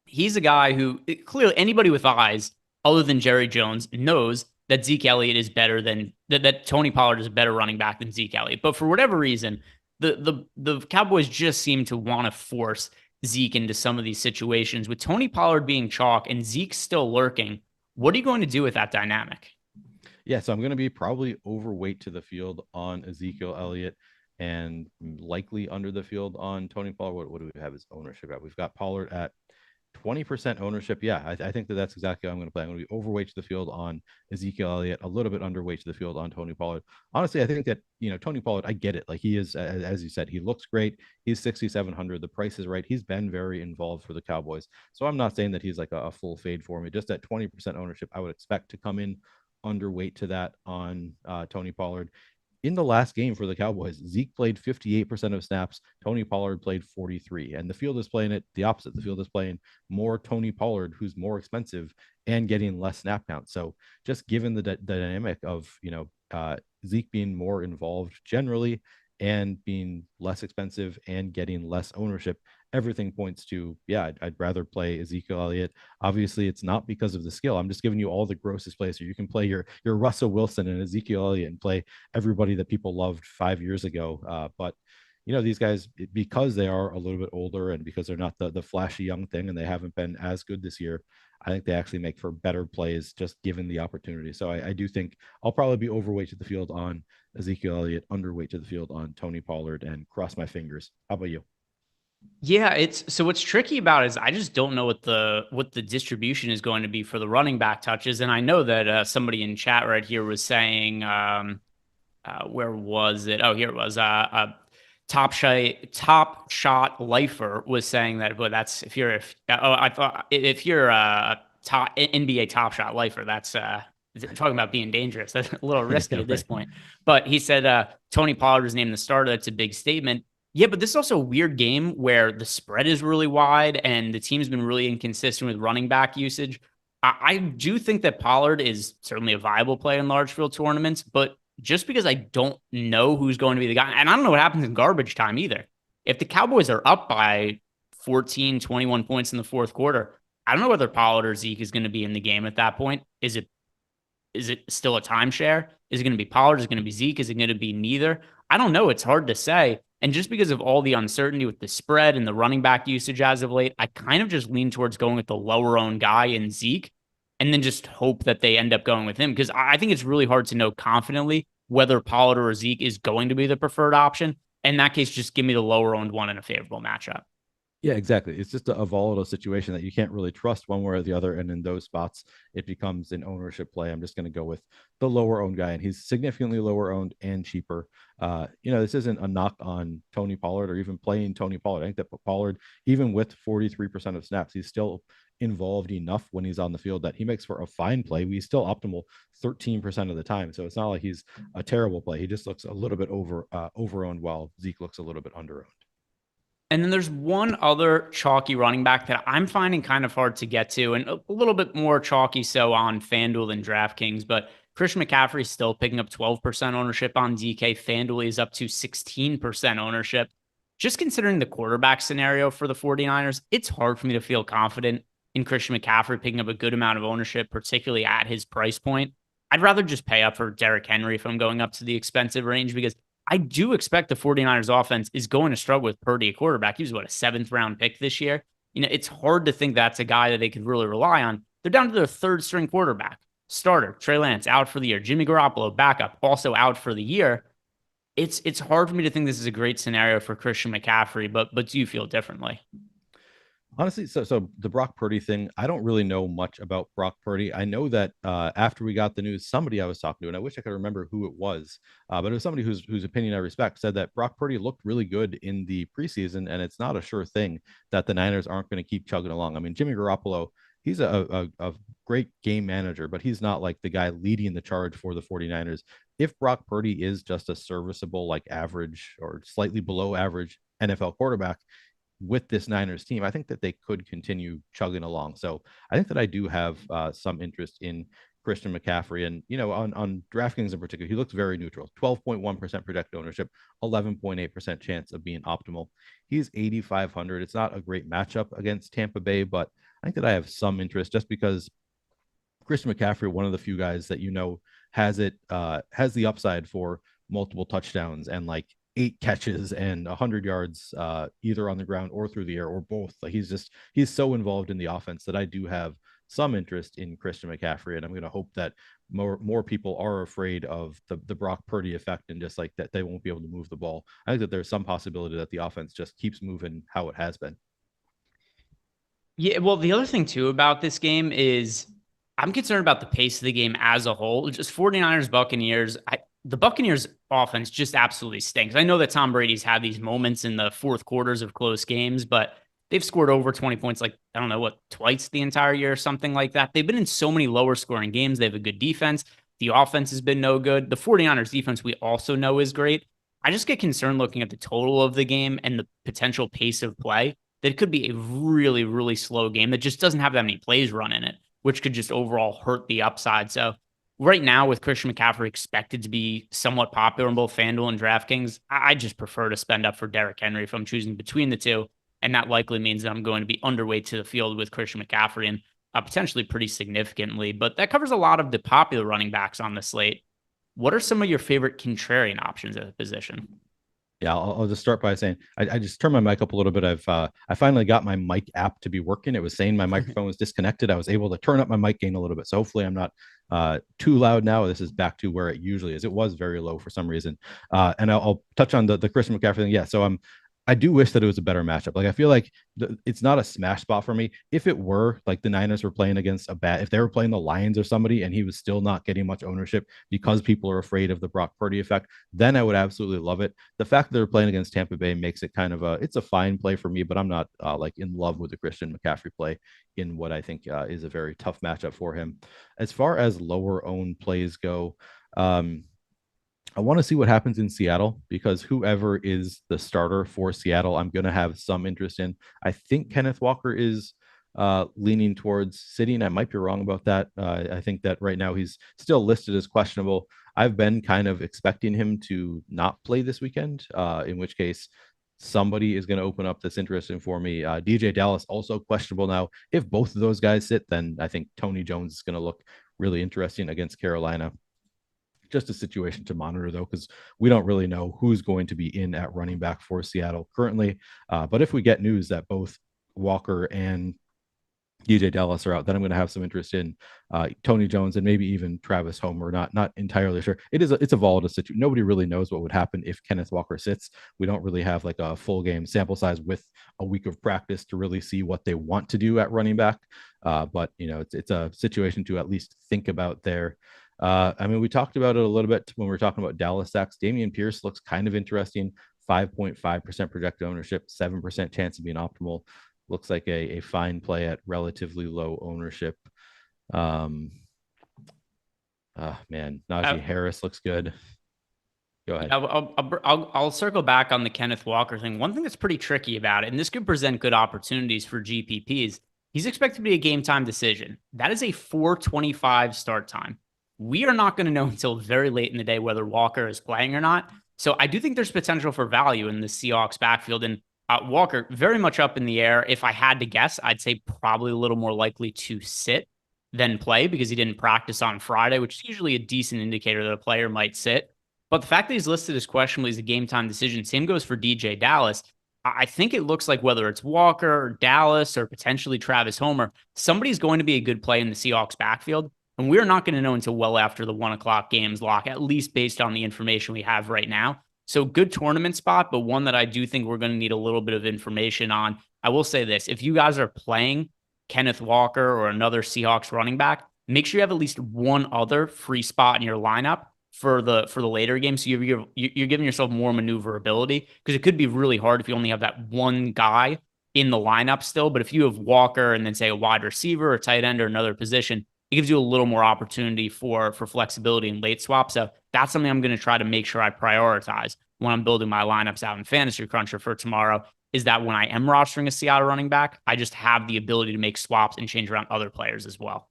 he's a guy who, clearly anybody with eyes other than Jerry Jones knows that Zeke Elliott is better than, that Tony Pollard is a better running back than Zeke Elliott. But for whatever reason, the Cowboys just seem to want to force Zeke into some of these situations. With Tony Pollard being chalk and Zeke still lurking, what are you going to do with that dynamic? Yeah, so I'm going to be probably overweight to the field on Ezekiel Elliott and likely under the field on Tony Pollard. What do we have his ownership at? We've got Pollard at 20% ownership. Yeah, I think that's exactly how I'm going to play. I'm going to be overweight to the field on Ezekiel Elliott, a little bit underweight to the field on Tony Pollard. Honestly, I think that, Tony Pollard, I get it. Like he is, as you said, he looks great. He's 6,700. The price is right. He's been very involved for the Cowboys. So I'm not saying that he's like a full fade for me. Just at 20% ownership, I would expect to come in underweight to that on Tony Pollard. In the last game for the Cowboys, Zeke played 58% of snaps. Tony Pollard played 43%. And the field is playing it the opposite. The field is playing more Tony Pollard, who's more expensive and getting less snap count. So just given the dynamic of, Zeke being more involved generally and being less expensive and getting less ownership, everything points to, I'd rather play Ezekiel Elliott. Obviously, it's not because of the skill. I'm just giving you all the grossest plays. So you can play your Russell Wilson and Ezekiel Elliott and play everybody that people loved 5 years ago. But, these guys, because they are a little bit older and because they're not the flashy young thing and they haven't been as good this year, I think they actually make for better plays just given the opportunity. So I do think I'll probably be overweight to the field on Ezekiel Elliott, underweight to the field on Tony Pollard, and cross my fingers. How about you? Yeah, so what's tricky about it is I just don't know what the distribution is going to be for the running back touches. And I know that somebody in chat right here was saying, where was it? Oh, here it was. Top Shot Lifer was saying that, well, that's if you're a top NBA Top Shot Lifer, that's talking about being dangerous. That's a little risky at this point. But he said Tony Pollard was named the starter. That's a big statement. Yeah, but this is also a weird game where the spread is really wide and the team's been really inconsistent with running back usage. I do think that Pollard is certainly a viable play in large field tournaments, but just because I don't know who's going to be the guy, and I don't know what happens in garbage time either. If the Cowboys are up by 14, 21 points in the fourth quarter, I don't know whether Pollard or Zeke is going to be in the game at that point. Is it still a timeshare? Is it going to be Pollard? Is it going to be Zeke? Is it going to be neither? I don't know. It's hard to say. And just because of all the uncertainty with the spread and the running back usage as of late, I kind of just lean towards going with the lower owned guy in Zeke and then just hope that they end up going with him. Because I think it's really hard to know confidently whether Pollard or Zeke is going to be the preferred option. In that case, just give me the lower owned one in a favorable matchup. Yeah, exactly. It's just a volatile situation that you can't really trust one way or the other. And in those spots, it becomes an ownership play. I'm just going to go with the lower owned guy, and he's significantly lower owned and cheaper. This isn't a knock on Tony Pollard or even playing Tony Pollard. I think that Pollard, even with 43% of snaps, he's still involved enough when he's on the field that he makes for a fine play. He's still optimal 13% of the time. So it's not like he's a terrible play. He just looks a little bit over owned, while Zeke looks a little bit under owned. And then there's one other chalky running back that I'm finding kind of hard to get to, and a little bit more chalky so on FanDuel than DraftKings. But Christian McCaffrey is still picking up 12% ownership on DK. FanDuel is up to 16% ownership. Just considering the quarterback scenario for the 49ers, it's hard for me to feel confident in Christian McCaffrey picking up a good amount of ownership, particularly at his price point. I'd rather just pay up for Derrick Henry if I'm going up to the expensive range, because I do expect the 49ers offense is going to struggle with Purdy at quarterback. He was, a 7th round pick this year. It's hard to think that's a guy that they could really rely on. They're down to their 3rd string quarterback. Starter, Trey Lance, out for the year. Jimmy Garoppolo, backup, also out for the year. It's hard for me to think this is a great scenario for Christian McCaffrey, but do you feel differently? Honestly, so the Brock Purdy thing, I don't really know much about Brock Purdy. I know that after we got the news, somebody I was talking to, and I wish I could remember who it was, but it was somebody whose opinion I respect, said that Brock Purdy looked really good in the preseason, and it's not a sure thing that the Niners aren't going to keep chugging along. I mean, Jimmy Garoppolo, he's a great game manager, but he's not like the guy leading the charge for the 49ers. If Brock Purdy is just a serviceable, like average or slightly below average NFL quarterback with this Niners team, I think that they could continue chugging along. So I think that I do have some interest in Christian McCaffrey. And, on DraftKings in particular, he looks very neutral. 12.1% projected ownership, 11.8% chance of being optimal. He's 8,500. It's not a great matchup against Tampa Bay, but I think that I have some interest just because Christian McCaffrey, one of the few guys that has the upside for multiple touchdowns and like 8 catches and 100 yards either on the ground or through the air or both. Like he's so involved in the offense that I do have some interest in Christian McCaffrey, and I'm going to hope that more people are afraid of the Brock Purdy effect and just like that they won't be able to move the ball. I think that there's some possibility that the offense just keeps moving how it has been. Yeah, well, the other thing too about this game is I'm concerned about the pace of the game as a whole. Just 49ers Buccaneers. The Buccaneers offense just absolutely stinks. I know that Tom Brady's had these moments in the fourth quarters of close games, but they've scored over 20 points, like, I don't know, twice the entire year or something like that. They've been in so many lower scoring games. They have a good defense. The offense has been no good. The 49ers defense we also know is great. I just get concerned looking at the total of the game and the potential pace of play that it could be a really, really slow game that just doesn't have that many plays run in it, which could just overall hurt the upside. So right now, with Christian McCaffrey expected to be somewhat popular in both FanDuel and DraftKings, I just prefer to spend up for Derrick Henry if I'm choosing between the two. And that likely means that I'm going to be underweight to the field with Christian McCaffrey and potentially pretty significantly. But that covers a lot of the popular running backs on the slate. What are some of your favorite contrarian options at the position? Yeah, I'll just start by saying I just turned my mic up a little bit. I finally got my mic app to be working. It was saying my microphone was disconnected. I was able to turn up my mic gain a little bit. So hopefully I'm not too loud now. This is back to where it usually is. It was very low for some reason. And I'll touch on the Christian McCaffrey thing. Yeah, so I do wish that it was a better matchup. Like I feel like it's not a smash spot for me. If it were like the Niners were playing against if they were playing the Lions or somebody and he was still not getting much ownership because people are afraid of the Brock Purdy effect, then I would absolutely love it. The fact that they're playing against Tampa Bay makes it kind of it's a fine play for me, but I'm not like in love with the Christian McCaffrey play in what I think is a very tough matchup for him. As far as lower owned plays go, I want to see what happens in Seattle because whoever is the starter for Seattle, I'm going to have some interest in. I think Kenneth Walker is leaning towards sitting. I might be wrong about that. I think that right now he's still listed as questionable. I've been kind of expecting him to not play this weekend, in which case somebody is going to open up this interesting for me. DJ Dallas also questionable now. If both of those guys sit, then I think Tony Jones is going to look really interesting against Carolina. Just a situation to monitor, though, because we don't really know who's going to be in at running back for Seattle currently. But if we get news that both Walker and DJ Dallas are out, then I'm going to have some interest in Tony Jones and maybe even Travis Homer. Not entirely sure. It's a volatile situation. Nobody really knows what would happen if Kenneth Walker sits. We don't really have like a full game sample size with a week of practice to really see what they want to do at running back. But it's a situation to at least think about there. I mean, we talked about it a little bit when we were talking about Dallas stacks. Dameon Pierce looks kind of interesting. 5.5% projected ownership, 7% chance of being optimal. Looks like a fine play at relatively low ownership. Man, Najee Harris looks good. Go ahead. I'll circle back on the Kenneth Walker thing. One thing that's pretty tricky about it, and this could present good opportunities for GPPs, he's expected to be a game time decision. That is a 4:25 start time. We are not going to know until very late in the day whether Walker is playing or not. So I do think there's potential for value in the Seahawks backfield. And Walker, very much up in the air. If I had to guess, I'd say probably a little more likely to sit than play because he didn't practice on Friday, which is usually a decent indicator that a player might sit. But the fact that he's listed as questionable is a game time decision. Same goes for DJ Dallas. I think it looks like whether it's Walker or Dallas or potentially Travis Homer, somebody's going to be a good play in the Seahawks backfield. And we're not going to know until well after the 1 o'clock games lock, at least based on the information we have right now. So good tournament spot, but one that I do think we're going to need a little bit of information on. I will say this, if you guys are playing Kenneth Walker or another Seahawks running back, make sure you have at least one other free spot in your lineup for the later game. So you're giving yourself more maneuverability because it could be really hard if you only have that one guy in the lineup still. But if you have Walker and then say a wide receiver or tight end or another position, it gives you a little more opportunity for flexibility in late swap. So that's something I'm going to try to make sure I prioritize when I'm building my lineups out in Fantasy Cruncher for tomorrow, is that when I am rostering a Seattle running back, I just have the ability to make swaps and change around other players as well.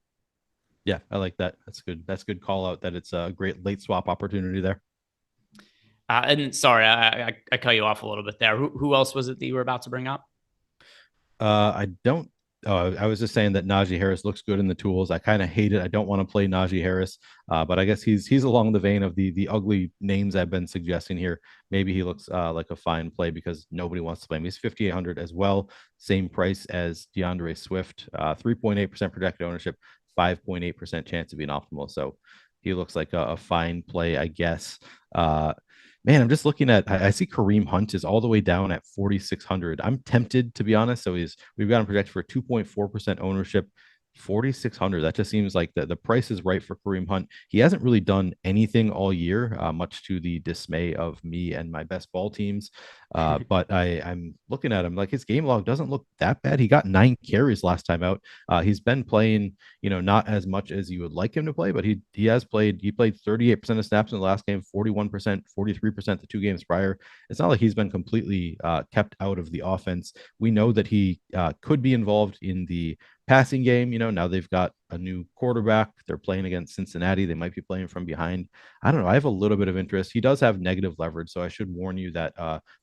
Yeah, I like that. That's good. That's good call out that it's a great late swap opportunity there. And sorry, I cut you off a little bit there. Who else was it that you were about to bring up? I was just saying that Najee Harris looks good in the tools. I kind of hate it. I don't want to play Najee Harris, but I guess he's along the vein of the ugly names I've been suggesting here. Maybe he looks like a fine play because nobody wants to play him. He's 5,800 as well. Same price as DeAndre Swift. 3.8% projected ownership, 5.8% chance of being optimal. So he looks like a fine play, I guess. Man, I'm just looking at, I see Kareem Hunt is all the way down at 4,600. I'm tempted, to be honest. So we've got him projected for 2.4% ownership, 4,600. That just seems like the price is right for Kareem Hunt. He hasn't really done anything all year, much to the dismay of me and my best ball teams. But I'm looking at him like his game log doesn't look that bad. He got 9 carries last time out. He's been playing, not as much as you would like him to play, but he has played. He played 38% of snaps in the last game, 41%, 43% the 2 games prior. It's not like he's been completely kept out of the offense. We know that he could be involved in the passing game. Now they've got a new quarterback. They're playing against Cincinnati. They might be playing from behind. I don't know. I have a little bit of interest. He does have negative leverage, so I should warn you that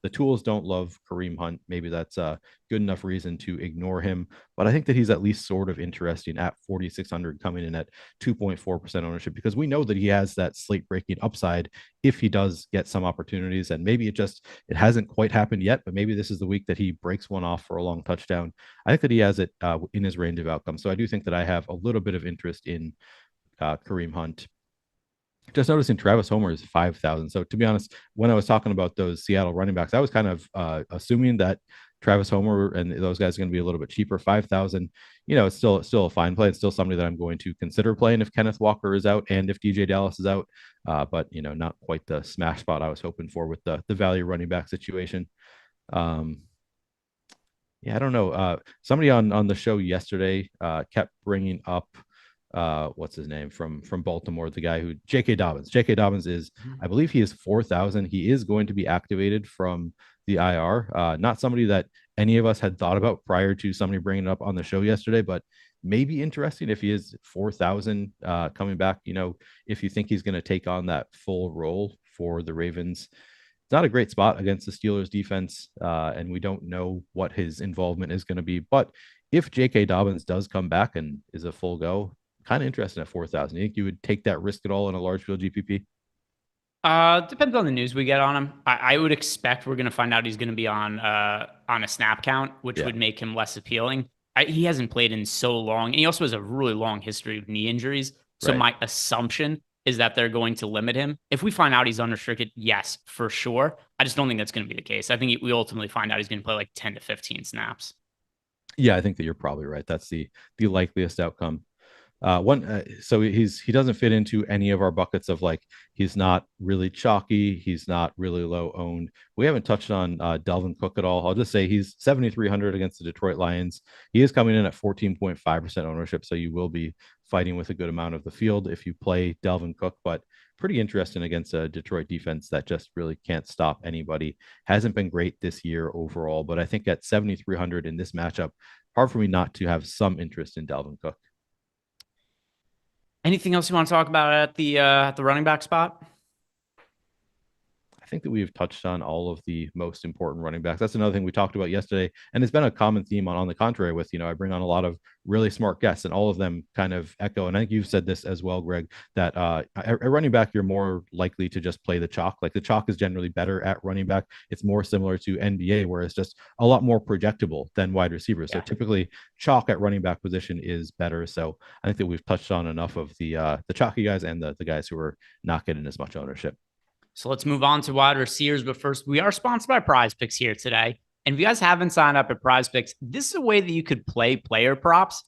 the tools don't love Kareem Hunt. Maybe that's a good enough reason to ignore him. But I think that he's at least sort of interesting at 4,600, coming in at 2.4% ownership, because we know that he has that slate breaking upside if he does get some opportunities. And maybe it hasn't quite happened yet, but maybe this is the week that he breaks one off for a long touchdown. I think that he has it in his range of outcomes. So I do think that I have a little bit of interest in Kareem Hunt. Just noticing Travis Homer is 5,000. So to be honest, when I was talking about those Seattle running backs, I was kind of assuming that Travis Homer and those guys are going to be a little bit cheaper. 5,000, it's still a fine play. It's still somebody that I'm going to consider playing if Kenneth Walker is out and if DJ Dallas is out. But not quite the smash spot I was hoping for with the value running back situation. Yeah, I don't know. Somebody on the show yesterday kept bringing up what's his name from Baltimore, the guy who J.K. Dobbins. J.K. Dobbins is, I believe he is 4,000. He is going to be activated from the IR. Not somebody that any of us had thought about prior to somebody bringing it up on the show yesterday, but maybe interesting if he is 4,000 coming back. If you think he's going to take on that full role for the Ravens. It's not a great spot against the Steelers defense, and we don't know what his involvement is going to be. But if J.K. Dobbins does come back and is a full go, kind of interested at 4,000. You think you would take that risk at all in a large field GPP? Depends on the news we get on him. I would expect we're going to find out he's going to be on a snap count, which would make him less appealing. He hasn't played in so long, and he also has a really long history of knee injuries. So my assumption is that they're going to limit him. If we find out he's unrestricted, yes, for sure. I just don't think that's going to be the case. I think we ultimately find out he's going to play like 10 to 15 snaps. Yeah, I think that you're probably right. That's the likeliest outcome. So he doesn't fit into any of our buckets of like he's not really chalky, he's not really low owned. We haven't touched on Dalvin Cook at all. I'll just say he's 7,300 against the Detroit Lions. He is coming in at 14.5% ownership, so you will be fighting with a good amount of the field if you play Dalvin Cook, but pretty interesting against a Detroit defense that just really can't stop anybody. Hasn't been great this year overall, but I think at 7,300 in this matchup, hard for me not to have some interest in Dalvin Cook. Anything else you want to talk about at the running back spot? I think that we've touched on all of the most important running backs. That's another thing we talked about yesterday, and it's been a common theme on the contrary with, I bring on a lot of really smart guests and all of them kind of echo. And I think you've said this as well, Greg, that at running back, you're more likely to just play the chalk. Like the chalk is generally better at running back. It's more similar to NBA, where it's just a lot more projectable than wide receivers. So typically chalk at running back position is better. So I think that we've touched on enough of the chalky guys and the guys who are not getting as much ownership. So let's move on to wide receivers. But first, we are sponsored by Prize Picks here today. And if you guys haven't signed up at Prize Picks, this is a way that you could play player props,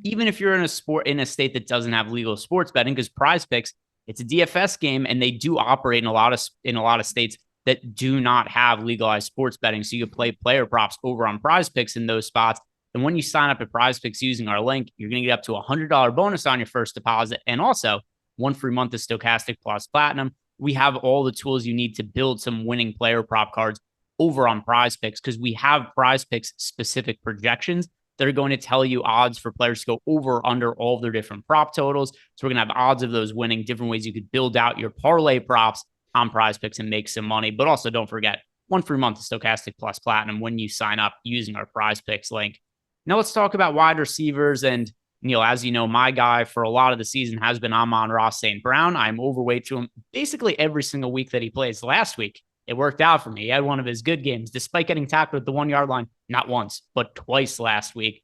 even if you're in a state that doesn't have legal sports betting, because Prize Picks, it's a DFS game, and they do operate in a lot of states that do not have legalized sports betting. So you can play player props over on Prize Picks in those spots. And when you sign up at Prize Picks using our link, you're going to get up to a $100 bonus on your first deposit, and also 1 free month of Stokastic Plus Platinum. We have all the tools you need to build some winning player prop cards over on Prize Picks, because we have Prize Picks specific projections that are going to tell you odds for players to go over or under all of their different prop totals. So we're going to have odds of those winning, different ways you could build out your parlay props on Prize Picks and make some money. But also don't forget 1 free month of Stokastic Plus Platinum when you sign up using our Prize Picks link. Now let's talk about wide receivers. And Neil, as you know, my guy for a lot of the season has been Amon-Ra St. Brown. I'm overweight to him basically every single week that he plays. Last week, it worked out for me. He had one of his good games, despite getting tackled at the 1 yard line, not once, but twice last week.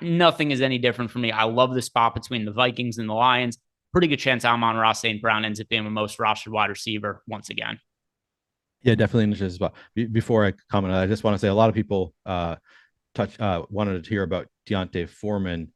Nothing is any different for me. I love the spot between the Vikings and the Lions. Pretty good chance Amon-Ra St. Brown ends up being the most rostered wide receiver once again. Yeah, definitely an interesting spot. Before I comment, I just want to say a lot of people wanted to hear about D'Onta Foreman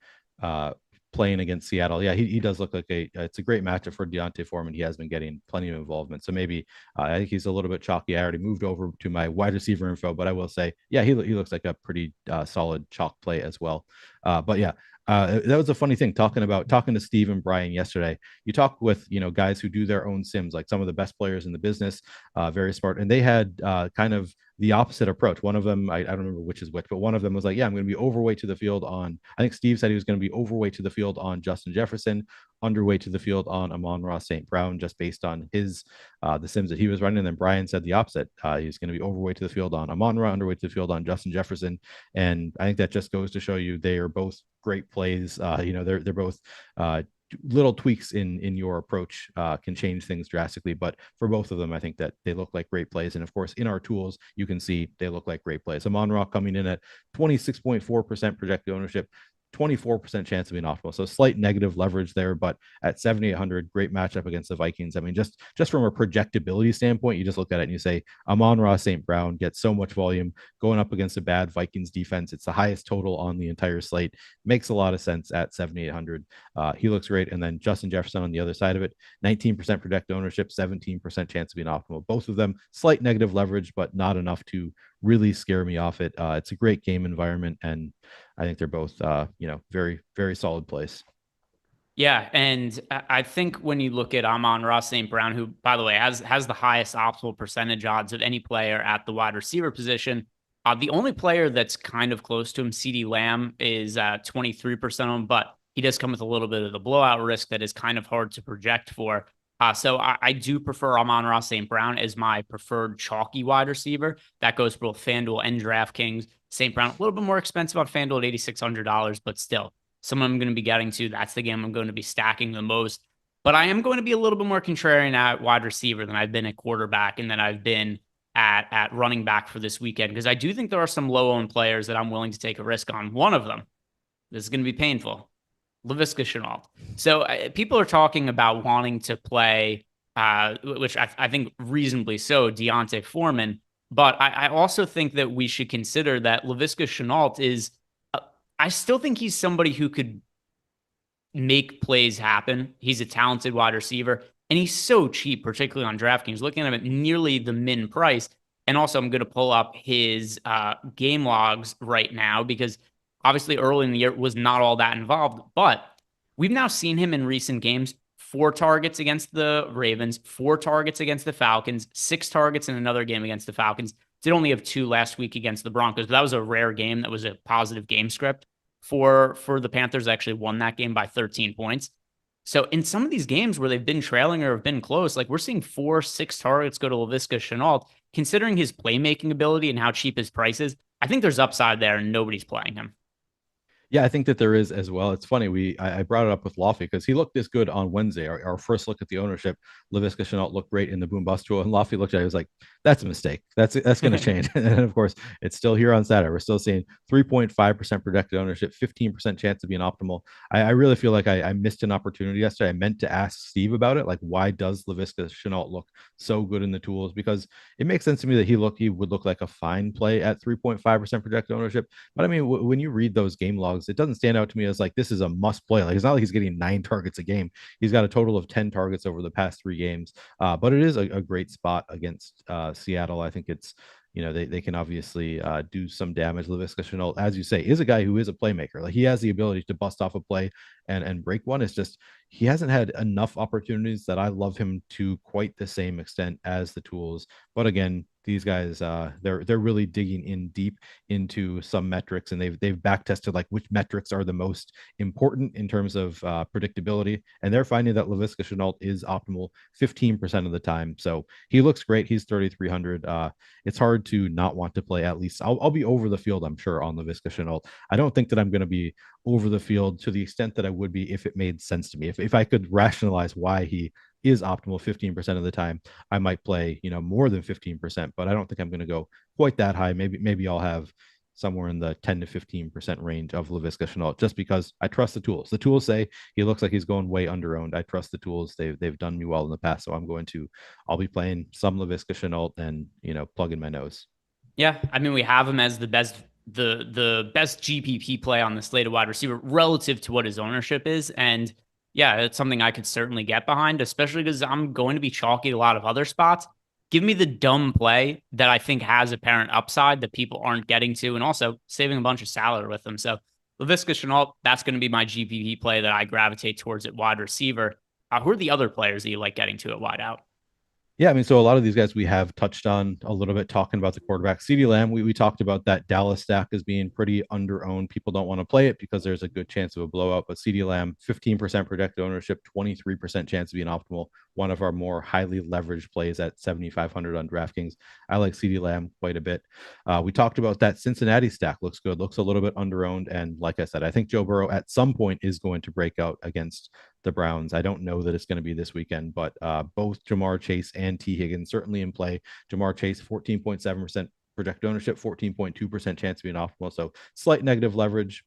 playing against Seattle. Yeah, he does look like it's a great matchup for D'Onta Foreman. He has been getting plenty of involvement. So maybe I think he's a little bit chalky. I already moved over to my wide receiver info, but I will say, yeah, he looks like a pretty solid chalk play as well. But yeah, that was a funny thing talking to Steve and Brian yesterday. You talk with, guys who do their own sims, like some of the best players in the business, very smart. And they had kind of the opposite approach. One of them, I don't remember which is which, but one of them was like, yeah, I'm going to be overweight to the field on, I think Steve said he was going to be overweight to the field on Justin Jefferson, underweight to the field on Amon-Ra St. Brown, just based on his, the sims that he was running. And then Brian said the opposite. He's going to be overweight to the field on Amon-Ra, underweight to the field on Justin Jefferson. And I think that just goes to show you they are both great plays. They're both little tweaks in your approach can change things drastically. But for both of them, I think that they look like great plays. And of course, in our tools, you can see they look like great plays. Amon-Ra coming in at 26.4% projected ownership. 24% chance of being optimal. So slight negative leverage there, but at 7,800, great matchup against the Vikings. I mean, just from a projectability standpoint, you just look at it and you say, Amon-Ra St. Brown gets so much volume going up against a bad Vikings defense. It's the highest total on the entire slate. Makes a lot of sense at 7,800. He looks great. And then Justin Jefferson on the other side of it, 19% projected ownership, 17% chance of being optimal. Both of them slight negative leverage, but not enough to really scare me off it. It's a great game environment, and I think they're both, very, very solid plays. Yeah, and I think when you look at Amon-Ra St. Brown, who, by the way, has the highest optimal percentage odds of any player at the wide receiver position, the only player that's kind of close to him, CeeDee Lamb, is 23% on him, but he does come with a little bit of the blowout risk that is kind of hard to project for. So I do prefer Amon-Ra St. Brown as my preferred chalky wide receiver. That goes for both FanDuel and DraftKings. St. Brown, a little bit more expensive on FanDuel at $8,600, but still, someone I'm going to be getting to. That's the game I'm going to be stacking the most. But I am going to be a little bit more contrarian at wide receiver than I've been at quarterback and than I've been at running back for this weekend, because I do think there are some low-owned players that I'm willing to take a risk on. One of them, this is going to be painful, Laviska Shenault. So people are talking about wanting to play, which I think reasonably so, Deontay Foreman. But I also think that we should consider that Laviska Shenault is, I still think he's somebody who could make plays happen. He's a talented wide receiver, and he's so cheap, particularly on DraftKings. Looking at him at nearly the min price. And also, I'm going to pull up his game logs right now, because obviously early in the year was not all that involved. But we've now seen him in recent games: 4 targets against the Ravens, 4 targets against the Falcons, 6 targets in another game against the Falcons. Did only have 2 last week against the Broncos, but that was a rare game. That was a positive game script for the Panthers. Actually won that game by 13 points. So in some of these games where they've been trailing or have been close, like we're seeing 4-6 targets go to Laviska Shenault. Considering his playmaking ability and how cheap his price is, I think there's upside there, and nobody's playing him. Yeah, I think that there is as well. It's funny. I brought it up with Lofty because he looked this good on Wednesday. Our first look at the ownership, Laviska Shenault looked great in the boom bust tool, and Lofty looked at it. He was like, "That's a mistake. That's going to change." And of course, it's still here on Saturday. We're still seeing 3.5% projected ownership, 15% chance of being optimal. I really feel like I missed an opportunity yesterday. I meant to ask Steve about it. Like, why does Laviska Shenault look so good in the tools? Because it makes sense to me that he would look like a fine play at 3.5% projected ownership. But I mean, when you read those game logs, it doesn't stand out to me as like this is a must play. Like, it's not like he's getting 9 targets a game. He's got a total of 10 targets over the past 3 games. But it is a great spot against Seattle. I think it's, they can obviously do some damage. Laviska Shenault, as you say, is a guy who is a playmaker. Like, he has the ability to bust off a play and break one. It's just he hasn't had enough opportunities that I love him to quite the same extent as the tools. But again, these guys, they're really digging in deep into some metrics, and they've back tested like which metrics are the most important in terms of predictability, and they're finding that Laviska Shenault is optimal 15% of the time. So he looks great. He's 3,300. It's hard to not want to play. At least I'll be over the field, I'm sure, on Laviska Shenault. I don't think that I'm going to be over the field to the extent that I would be if it made sense to me. If I could rationalize why he is optimal 15% of the time, I might play, more than 15%, but I don't think I'm going to go quite that high. Maybe I'll have somewhere in the 10 to 15% range of Laviska Shenault, just because I trust the tools. The tools say he looks like he's going way under owned. I trust the tools. They've done me well in the past. So I'll be playing some Laviska Shenault and, plug in my nose. Yeah. I mean, we have him as the best GPP play on the slate of wide receiver relative to what his ownership is. And yeah, it's something I could certainly get behind, especially because I'm going to be chalky a lot of other spots. Give me the dumb play that I think has apparent upside that people aren't getting to, and also saving a bunch of salary with them. So Laviska Shenault, that's going to be my GPP play that I gravitate towards at wide receiver. Who are the other players that you like getting to at wide out? Yeah, I mean, so a lot of these guys we have touched on a little bit talking about the quarterback. CeeDee Lamb, we talked about that Dallas stack as being pretty under-owned. People don't want to play it because there's a good chance of a blowout. But CeeDee Lamb, 15% projected ownership, 23% chance of being optimal. One of our more highly leveraged plays at 7,500 on DraftKings. I like CeeDee Lamb quite a bit. We talked about that Cincinnati stack. Looks good. Looks a little bit under-owned. And like I said, I think Joe Burrow at some point is going to break out against the Browns. I don't know that it's going to be this weekend, but both Jamar Chase and T. Higgins certainly in play. Jamar Chase, 14.7% projected ownership, 14.2% chance of being optimal. So slight negative leverage.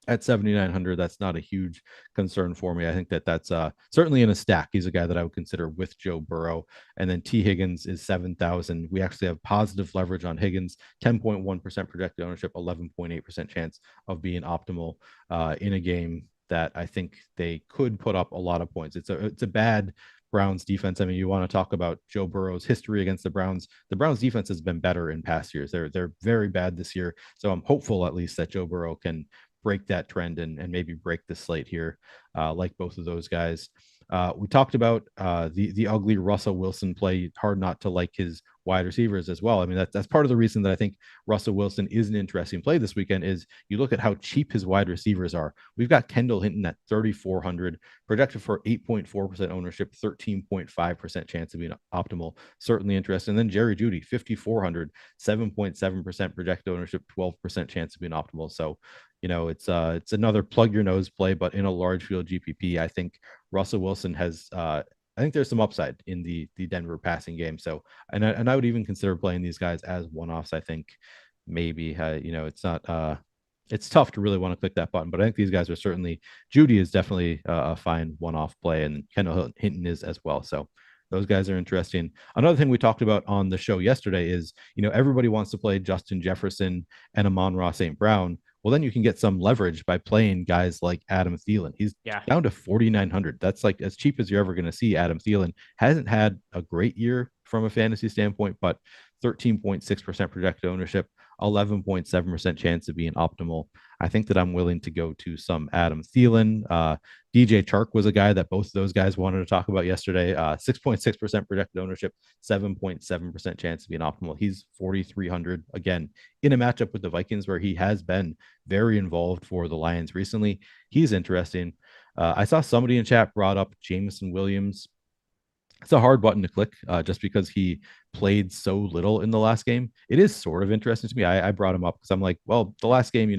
at 7,900, that's not a huge concern for me. I think that's certainly in a stack. He's a guy that I would consider with Joe Burrow. And then T. Higgins is 7,000. We actually have positive leverage on Higgins, 10.1% projected ownership, 11.8% chance of being optimal in a game that I think they could put up a lot of points. It's a bad Browns defense. I mean, you want to talk about Joe Burrow's history against the Browns. The Browns defense has been better in past years. They're very bad this year. So I'm hopeful at least that Joe Burrow can break that trend and maybe break the slate here, like both of those guys. We talked about the ugly Russell Wilson play. Hard not to like his wide receivers as well. I mean, that's part of the reason that I think Russell Wilson is an interesting play this weekend is you look at how cheap his wide receivers are. We've got Kendall Hinton at 3,400, projected for 8.4% ownership, 13.5% chance of being optimal. Certainly interesting. And then Jerry Jeudy, 5,400, 7.7% projected ownership, 12% chance of being optimal. So, it's another plug your nose play, but in a large field GPP, I think Russell Wilson has, I think there's some upside in the Denver passing game. So, and I would even consider playing these guys as one-offs. I think maybe, it's not, it's tough to really want to click that button, but I think these guys are certainly, Jeudy is definitely a fine one-off play, and Kendall Hinton is as well. So those guys are interesting. Another thing we talked about on the show yesterday is, everybody wants to play Justin Jefferson and Amon-Ra St. Brown. Well, then you can get some leverage by playing guys like Adam Thielen. He's down to 4,900. That's like as cheap as you're ever going to see. Adam Thielen hasn't had a great year from a fantasy standpoint, but 13.6% projected ownership, 11.7% chance of being optimal. I think that I'm willing to go to some Adam Thielen. DJ Chark was a guy that both of those guys wanted to talk about yesterday. 6.6% projected ownership, 7.7% chance of being optimal. He's 4,300 again in a matchup with the Vikings where he has been very involved for the Lions recently. He's interesting. I saw somebody in chat brought up Jameson Williams. It's a hard button to click just because he played so little in the last game. It is sort of interesting to me. I brought him up because I'm like, well, the last game,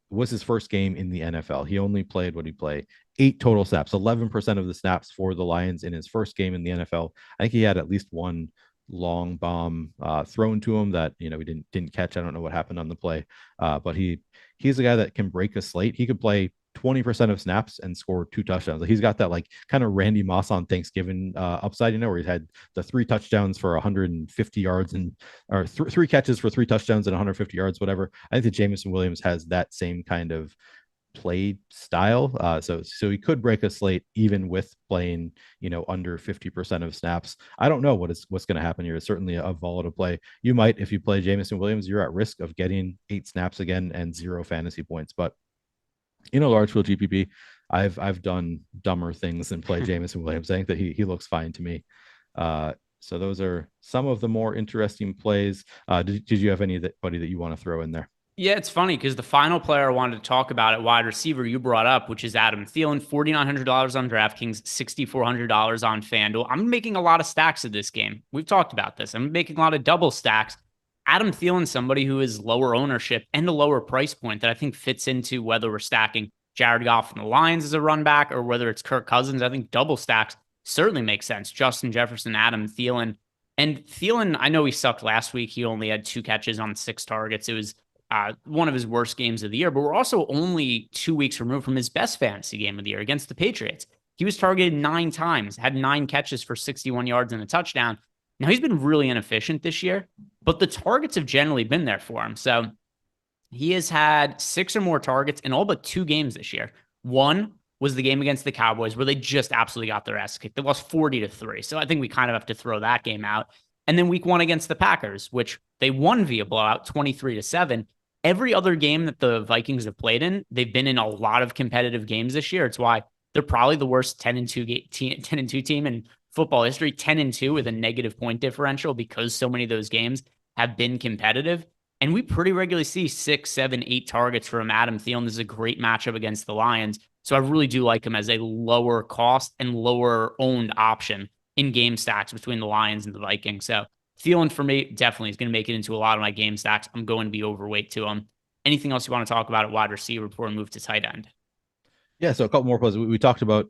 was his first game in the NFL. He only played, what did he play? 8 total snaps, 11% of the snaps for the Lions in his first game in the NFL. I think he had at least one long bomb thrown to him that, he didn't catch. I don't know what happened on the play, but he's a guy that can break a slate. He could play 20% of snaps and score 2 touchdowns. He's got that like kind of Randy Moss on Thanksgiving upside, where he's had the 3 touchdowns for 150 yards or 3 catches for 3 touchdowns and 150 yards, whatever. I think that Jameson Williams has that same kind of play style. So he could break a slate even with playing, under 50% of snaps. I don't know what's going to happen here. It's certainly a volatile play. You might, if you play Jameson Williams, you're at risk of getting 8 snaps again and 0 fantasy points. But in a large field GPP, I've done dumber things than play Jameson Williams. I think that he looks fine to me. So those are some of the more interesting plays. Did you have anybody that you want to throw in there? Yeah, it's funny because the final player I wanted to talk about at wide receiver you brought up, which is Adam Thielen, $4,900 on DraftKings, $6,400 on FanDuel. I'm making a lot of stacks of this game. We've talked about this. I'm making a lot of double stacks. Adam Thielen, somebody who is lower ownership and a lower price point that I think fits into whether we're stacking Jared Goff and the Lions as a run back or whether it's Kirk Cousins. I think double stacks certainly makes sense. Justin Jefferson, Adam Thielen. And Thielen, I know he sucked last week. He only had 2 catches on 6 targets. It was one of his worst games of the year, but we're also only 2 weeks removed from his best fantasy game of the year against the Patriots. He was targeted 9 times, had 9 catches for 61 yards and a touchdown. Now, he's been really inefficient this year, but the targets have generally been there for him. So he has had 6 or more targets in all but 2 games this year. One was the game against the Cowboys where they just absolutely got their ass kicked. They lost 40-3. So I think we kind of have to throw that game out. And then week 1 against the Packers, which they won via blowout 23-7. Every other game that the Vikings have played in, they've been in a lot of competitive games this year. It's why they're probably the worst 10-2 team in football history, 10-2 with a negative point differential because so many of those games have been competitive. And we pretty regularly see 6, 7, 8 targets from Adam Thielen. This is a great matchup against the Lions. So I really do like him as a lower cost and lower owned option in game stacks between the Lions and the Vikings. So Thielen for me definitely is going to make it into a lot of my game stacks. I'm going to be overweight to him. Anything else you want to talk about at wide receiver before we move to tight end? Yeah, so a couple more plays. We talked about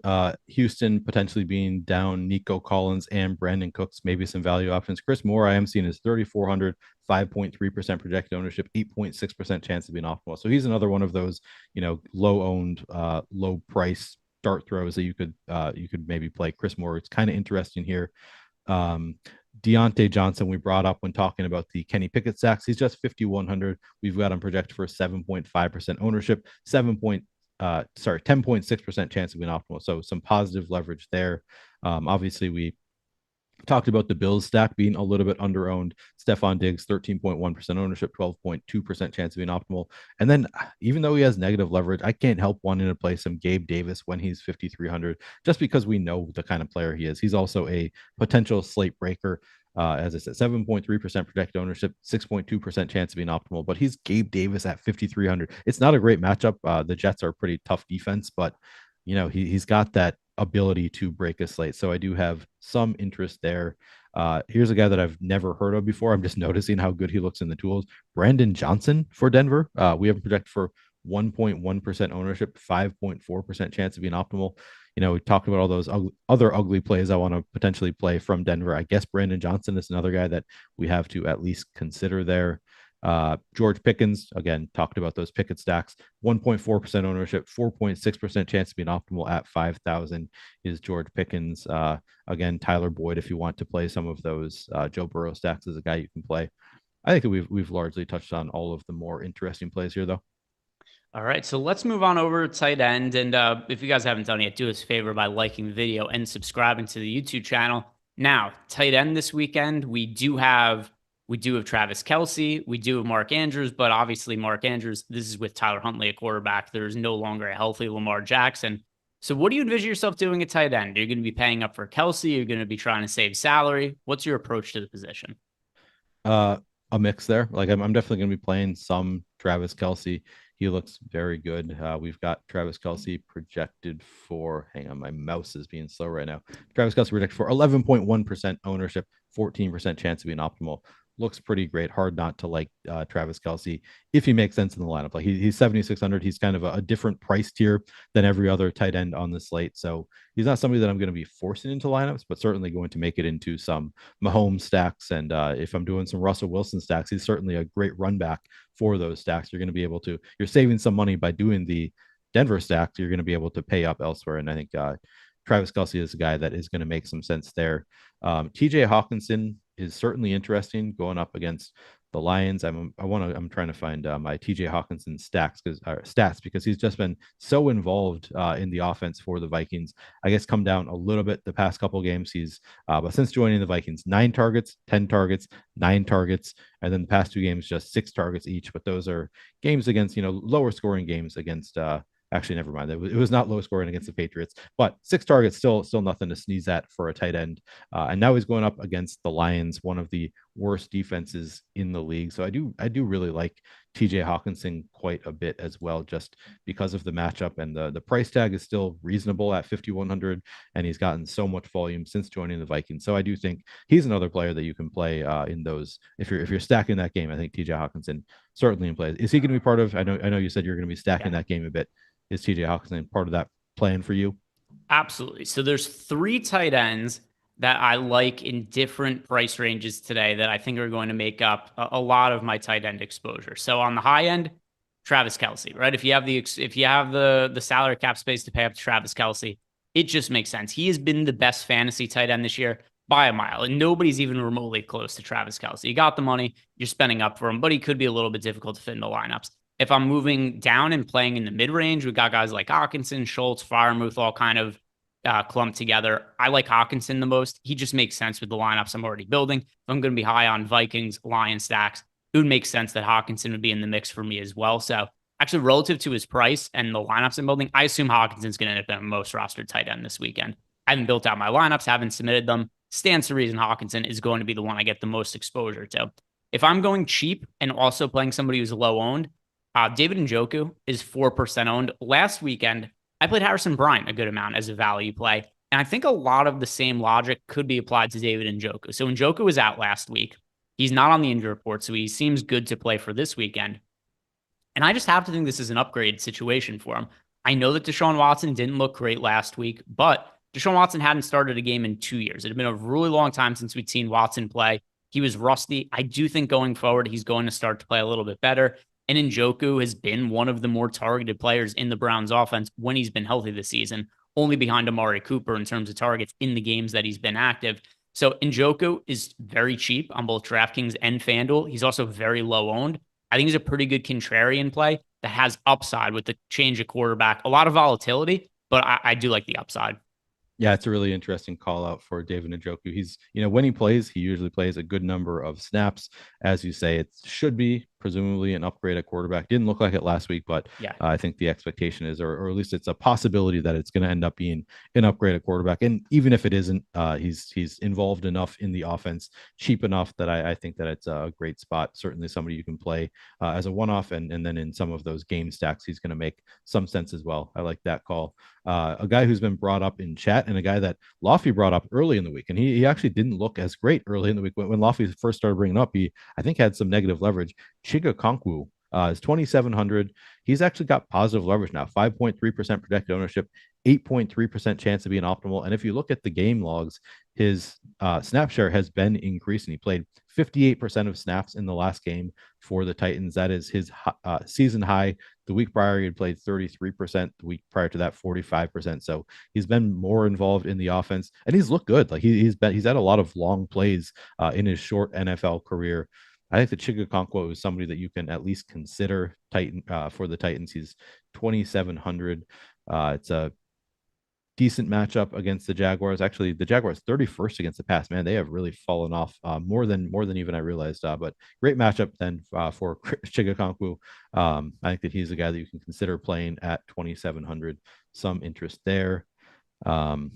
Houston potentially being down Nico Collins and Brandon Cooks, maybe some value options. Chris Moore, I am seeing is 3,400, 5.3% projected ownership, 8.6% chance of being optimal. So he's another one of those, low owned, low price dart throws that you could maybe play. Chris Moore, it's kind of interesting here. Deontay Johnson, we brought up when talking about the Kenny Pickett sacks. He's just 5,100. We've got him projected for 7.5% ownership, 10.6% chance of being optimal. So some positive leverage there. Obviously, we talked about the Bills stack being a little bit underowned. Stephon Diggs, 13.1% ownership, 12.2% chance of being optimal. And then even though he has negative leverage, I can't help wanting to play some Gabe Davis when he's 5,300, just because we know the kind of player he is. He's also a potential slate breaker. As I said, 7.3% projected ownership, 6.2% chance of being optimal, but he's Gabe Davis at 5,300. It's not a great matchup. The Jets are a pretty tough defense, but he's got that ability to break a slate. So I do have some interest there. Here's a guy that I've never heard of before. I'm just noticing how good he looks in the tools. Brandon Johnson for Denver. We have him projected for 1.1% ownership, 5.4% chance of being optimal. We talked about all those other ugly plays I want to potentially play from Denver. I guess Brandon Johnson is another guy that we have to at least consider there. George Pickens, again, talked about those Pickett stacks, 1.4% ownership, 4.6% chance of being optimal at 5,000 is George Pickens. Again, Tyler Boyd, if you want to play some of those Joe Burrow stacks, is a guy you can play. I think that we've largely touched on all of the more interesting plays here, though. All right, so let's move on over to tight end. And if you guys haven't done it yet, do us a favor by liking the video and subscribing to the YouTube channel. Now, tight end this weekend, we do have Travis Kelce, we do have Mark Andrews, but obviously Mark Andrews, this is with Tyler Huntley at quarterback. There's no longer a healthy Lamar Jackson. So what do you envision yourself doing at tight end? Are you going to be paying up for Kelce? You're going to be trying to save salary? What's your approach to the position? A mix there. Like I'm definitely going to be playing some Travis Kelce. He looks very good. We've got Travis Kelce projected for, hang on, my mouse is being slow right now. Travis Kelce projected for 11.1% ownership, 14% chance of being optimal. Looks pretty great. Hard not to like Travis Kelce if he makes sense in the lineup. Like he's 7,600. He's kind of a different price tier than every other tight end on the slate. So he's not somebody that I'm going to be forcing into lineups, but certainly going to make it into some Mahomes stacks. And if I'm doing some Russell Wilson stacks, he's certainly a great run back for those stacks. You're going to be able to, you're saving some money by doing the Denver stacks. You're going to be able to pay up elsewhere. And I think Travis Kelce is a guy that is going to make some sense there. TJ Hawkinson is certainly interesting going up against the Lions. I'm trying to find my TJ Hawkinson stats because he's just been so involved in the offense for the Vikings. I guess come down a little bit the past couple of games. He's but since joining the Vikings, 9 targets, 10 targets, 9 targets, and then the past 2 games just 6 targets each. But those are games against lower scoring games against. Actually, never mind. It was not low scoring against the Patriots, but 6 targets still nothing to sneeze at for a tight end. And now he's going up against the Lions, one of the worst defenses in the league. So I do really like TJ Hawkinson quite a bit as well, just because of the matchup, and the price tag is still reasonable at 5,100, and he's gotten so much volume since joining the Vikings. So I do think he's another player that you can play in those. If you're stacking that game, I think TJ Hawkinson certainly in play. Is he going to be part of? I know you said you're going to be stacking that game a bit. Is TJ Hawkinson part of that plan for you? Absolutely. So there's 3 tight ends that I like in different price ranges today that I think are going to make up a lot of my tight end exposure. So on the high end, Travis Kelce, right? If you have the salary cap space to pay up to Travis Kelce, it just makes sense. He has been the best fantasy tight end this year by a mile, and nobody's even remotely close to Travis Kelce. You got the money, you're spending up for him, but he could be a little bit difficult to fit in the lineups. If I'm moving down and playing in the mid-range, we got guys like Hawkinson, Schultz, Freiermuth all kind of clumped together. I like Hawkinson the most. He just makes sense with the lineups I'm already building. If I'm going to be high on Vikings, Lions stacks, it would make sense that Hawkinson would be in the mix for me as well. So actually, relative to his price and the lineups I'm building, I assume Hawkinson's going to end up being the most rostered tight end this weekend. I haven't built out my lineups, haven't submitted them. Stands to reason Hawkinson is going to be the one I get the most exposure to. If I'm going cheap and also playing somebody who's low owned, David Njoku is 4% owned. Last weekend, I played Harrison Bryant a good amount as a value play. And I think a lot of the same logic could be applied to David Njoku. So Njoku was out last week. He's not on the injury report, so he seems good to play for this weekend. And I just have to think this is an upgrade situation for him. I know that Deshaun Watson didn't look great last week, but Deshaun Watson hadn't started a game in 2 years. It had been a really long time since we'd seen Watson play. He was rusty. I do think going forward, he's going to start to play a little bit better. And Njoku has been one of the more targeted players in the Browns offense when he's been healthy this season, only behind Amari Cooper in terms of targets in the games that he's been active. So Njoku is very cheap on both DraftKings and FanDuel. He's also very low owned. I think he's a pretty good contrarian play that has upside with the change of quarterback. A lot of volatility, but I do like the upside. Yeah, it's a really interesting call out for David Njoku. He's, when he plays, he usually plays a good number of snaps. As you say, it should be presumably an upgrade at quarterback. Didn't look like it last week, but yeah, I think the expectation is, or at least it's a possibility that it's going to end up being an upgrade at quarterback. And even if it isn't, he's involved enough in the offense, cheap enough that I think that it's a great spot. Certainly somebody you can play as a one-off, and then in some of those game stacks, he's going to make some sense as well. I like that call. A guy who's been brought up in chat, and a guy that Lofty brought up early in the week, and he actually didn't look as great early in the week. When Lofty first started bringing up, he I think had some negative leverage. Chigakonkwu is 2,700. He's actually got positive leverage now, 5.3% projected ownership, 8.3% chance of being optimal. And if you look at the game logs, his snap share has been increasing. He played 58% of snaps in the last game for the Titans. That is his season high. The week prior, he had played 33%. The week prior to that, 45%. So he's been more involved in the offense, and he's looked good. Like he's had a lot of long plays in his short NFL career. I think the Chigakonkwo is somebody that you can at least consider for the Titans. He's 2,700. It's a decent matchup against the Jaguars. Actually, the Jaguars 31st against the pass. Man, they have really fallen off more than even I realized. But great matchup then for Chigakonkwo. I think that he's a guy that you can consider playing at 2,700. Some interest there. Honestly,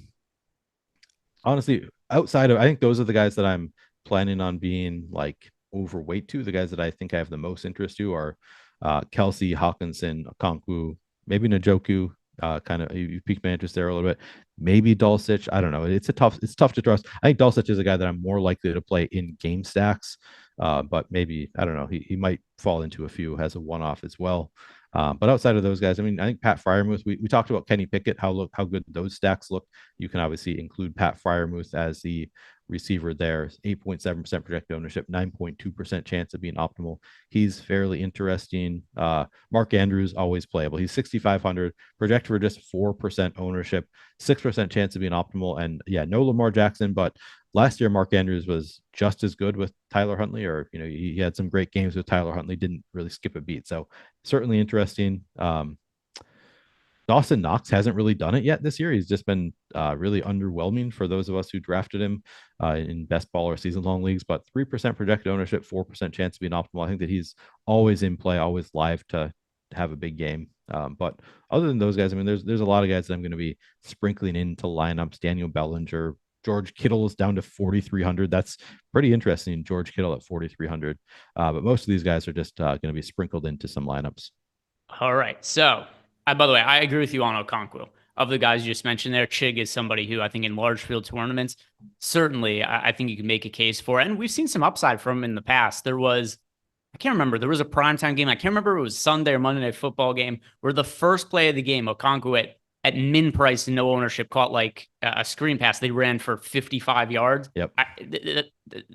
outside of, I think those are the guys that I'm planning on being like overweight to. The guys that I think I have the most interest to are Kelsey, Hawkinson, Okonkwo, maybe Njoku. Kind of you piqued my interest there a little bit. Maybe Dulcich. I don't know. It's tough to trust. I think Dulcich is a guy that I'm more likely to play in game stacks. But maybe, I don't know, he might fall into a few as a one-off as well. But outside of those guys, I mean, I think Pat Freiermuth, we talked about Kenny Pickett, how good those stacks look. You can obviously include Pat Freiermuth as the receiver there. 8.7% projected ownership, 9.2% chance of being optimal. He's fairly interesting. Mark Andrews, always playable. He's 6,500, projected for just 4% ownership, 6% chance of being optimal. And yeah, no Lamar Jackson, but last year, Mark Andrews was just as good with Tyler Huntley, or, he had some great games with Tyler Huntley, didn't really skip a beat. So certainly interesting. Dawson Knox hasn't really done it yet this year. He's just been really underwhelming for those of us who drafted him in best ball or season long leagues, but 3% projected ownership, 4% chance of being optimal. I think that he's always in play, always live to have a big game. But other than those guys, I mean, there's a lot of guys that I'm going to be sprinkling into lineups. Daniel Bellinger, George Kittle is down to 4,300. That's pretty interesting. George Kittle at 4,300. But most of these guys are just going to be sprinkled into some lineups. All right. So, by the way, I agree with you on Okonkwo. Of the guys you just mentioned there, Chig is somebody who I think in large field tournaments, certainly I think you can make a case for. And we've seen some upside from him in the past. There was a primetime game. I can't remember if it was Sunday or Monday Night Football game where the first play of the game, Okonkwo at min price and no ownership caught like a screen pass. They ran for 55 yards. Yep. It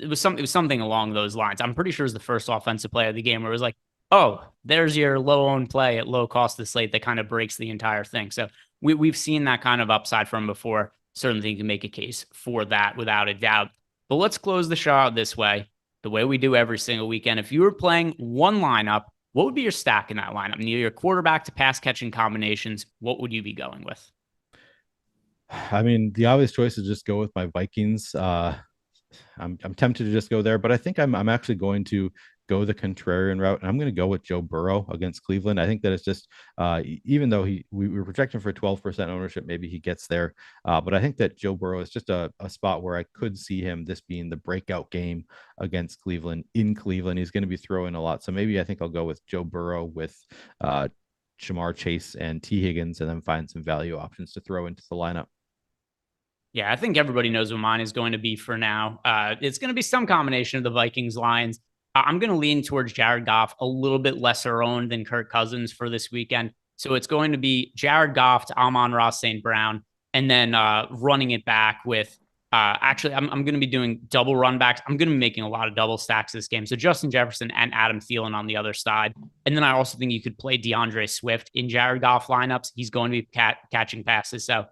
was something along those lines. I'm pretty sure it was the first offensive play of the game where it was like, oh, there's your low owned play at low cost of slate that kind of breaks the entire thing. So we've seen that kind of upside from before. Certainly you can make a case for that without a doubt. But let's close the show out this way, the way we do every single weekend. If you were playing one lineup, what would be your stack in that lineup? Near your quarterback to pass catching combinations, what would you be going with? I mean, the obvious choice is just go with my Vikings. I'm tempted to just go there, but I think I'm actually going to go the contrarian route, and I'm going to go with Joe Burrow against Cleveland. I think that it's just, even though we were projecting for 12% ownership, maybe he gets there. But I think that Joe Burrow is just a spot where I could see him, this being the breakout game against Cleveland. In Cleveland, he's going to be throwing a lot. So maybe I think I'll go with Joe Burrow with Jamar Chase and T. Higgins, and then find some value options to throw into the lineup. Yeah, I think everybody knows what mine is going to be for now. It's going to be some combination of the Vikings lines. I'm going to lean towards Jared Goff, a little bit lesser owned than Kirk Cousins for this weekend. So it's going to be Jared Goff to Amon-Ra St. Brown, and then running it back with actually, I'm going to be doing double run backs. I'm going to be making a lot of double stacks this game. So Justin Jefferson and Adam Thielen on the other side. And then I also think you could play DeAndre Swift in Jared Goff lineups. He's going to be catching passes. So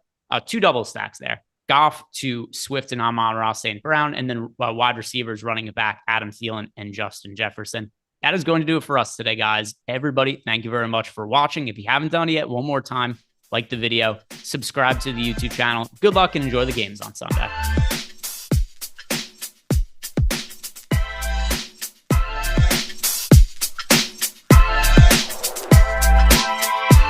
2 double stacks there. Goff to Swift and Amon-Ra St. Brown, and then wide receivers running it back, Adam Thielen and Justin Jefferson. That is going to do it for us today, guys. Everybody, thank you very much for watching. If you haven't done it yet, one more time, like the video, subscribe to the YouTube channel. Good luck and enjoy the games on Sunday.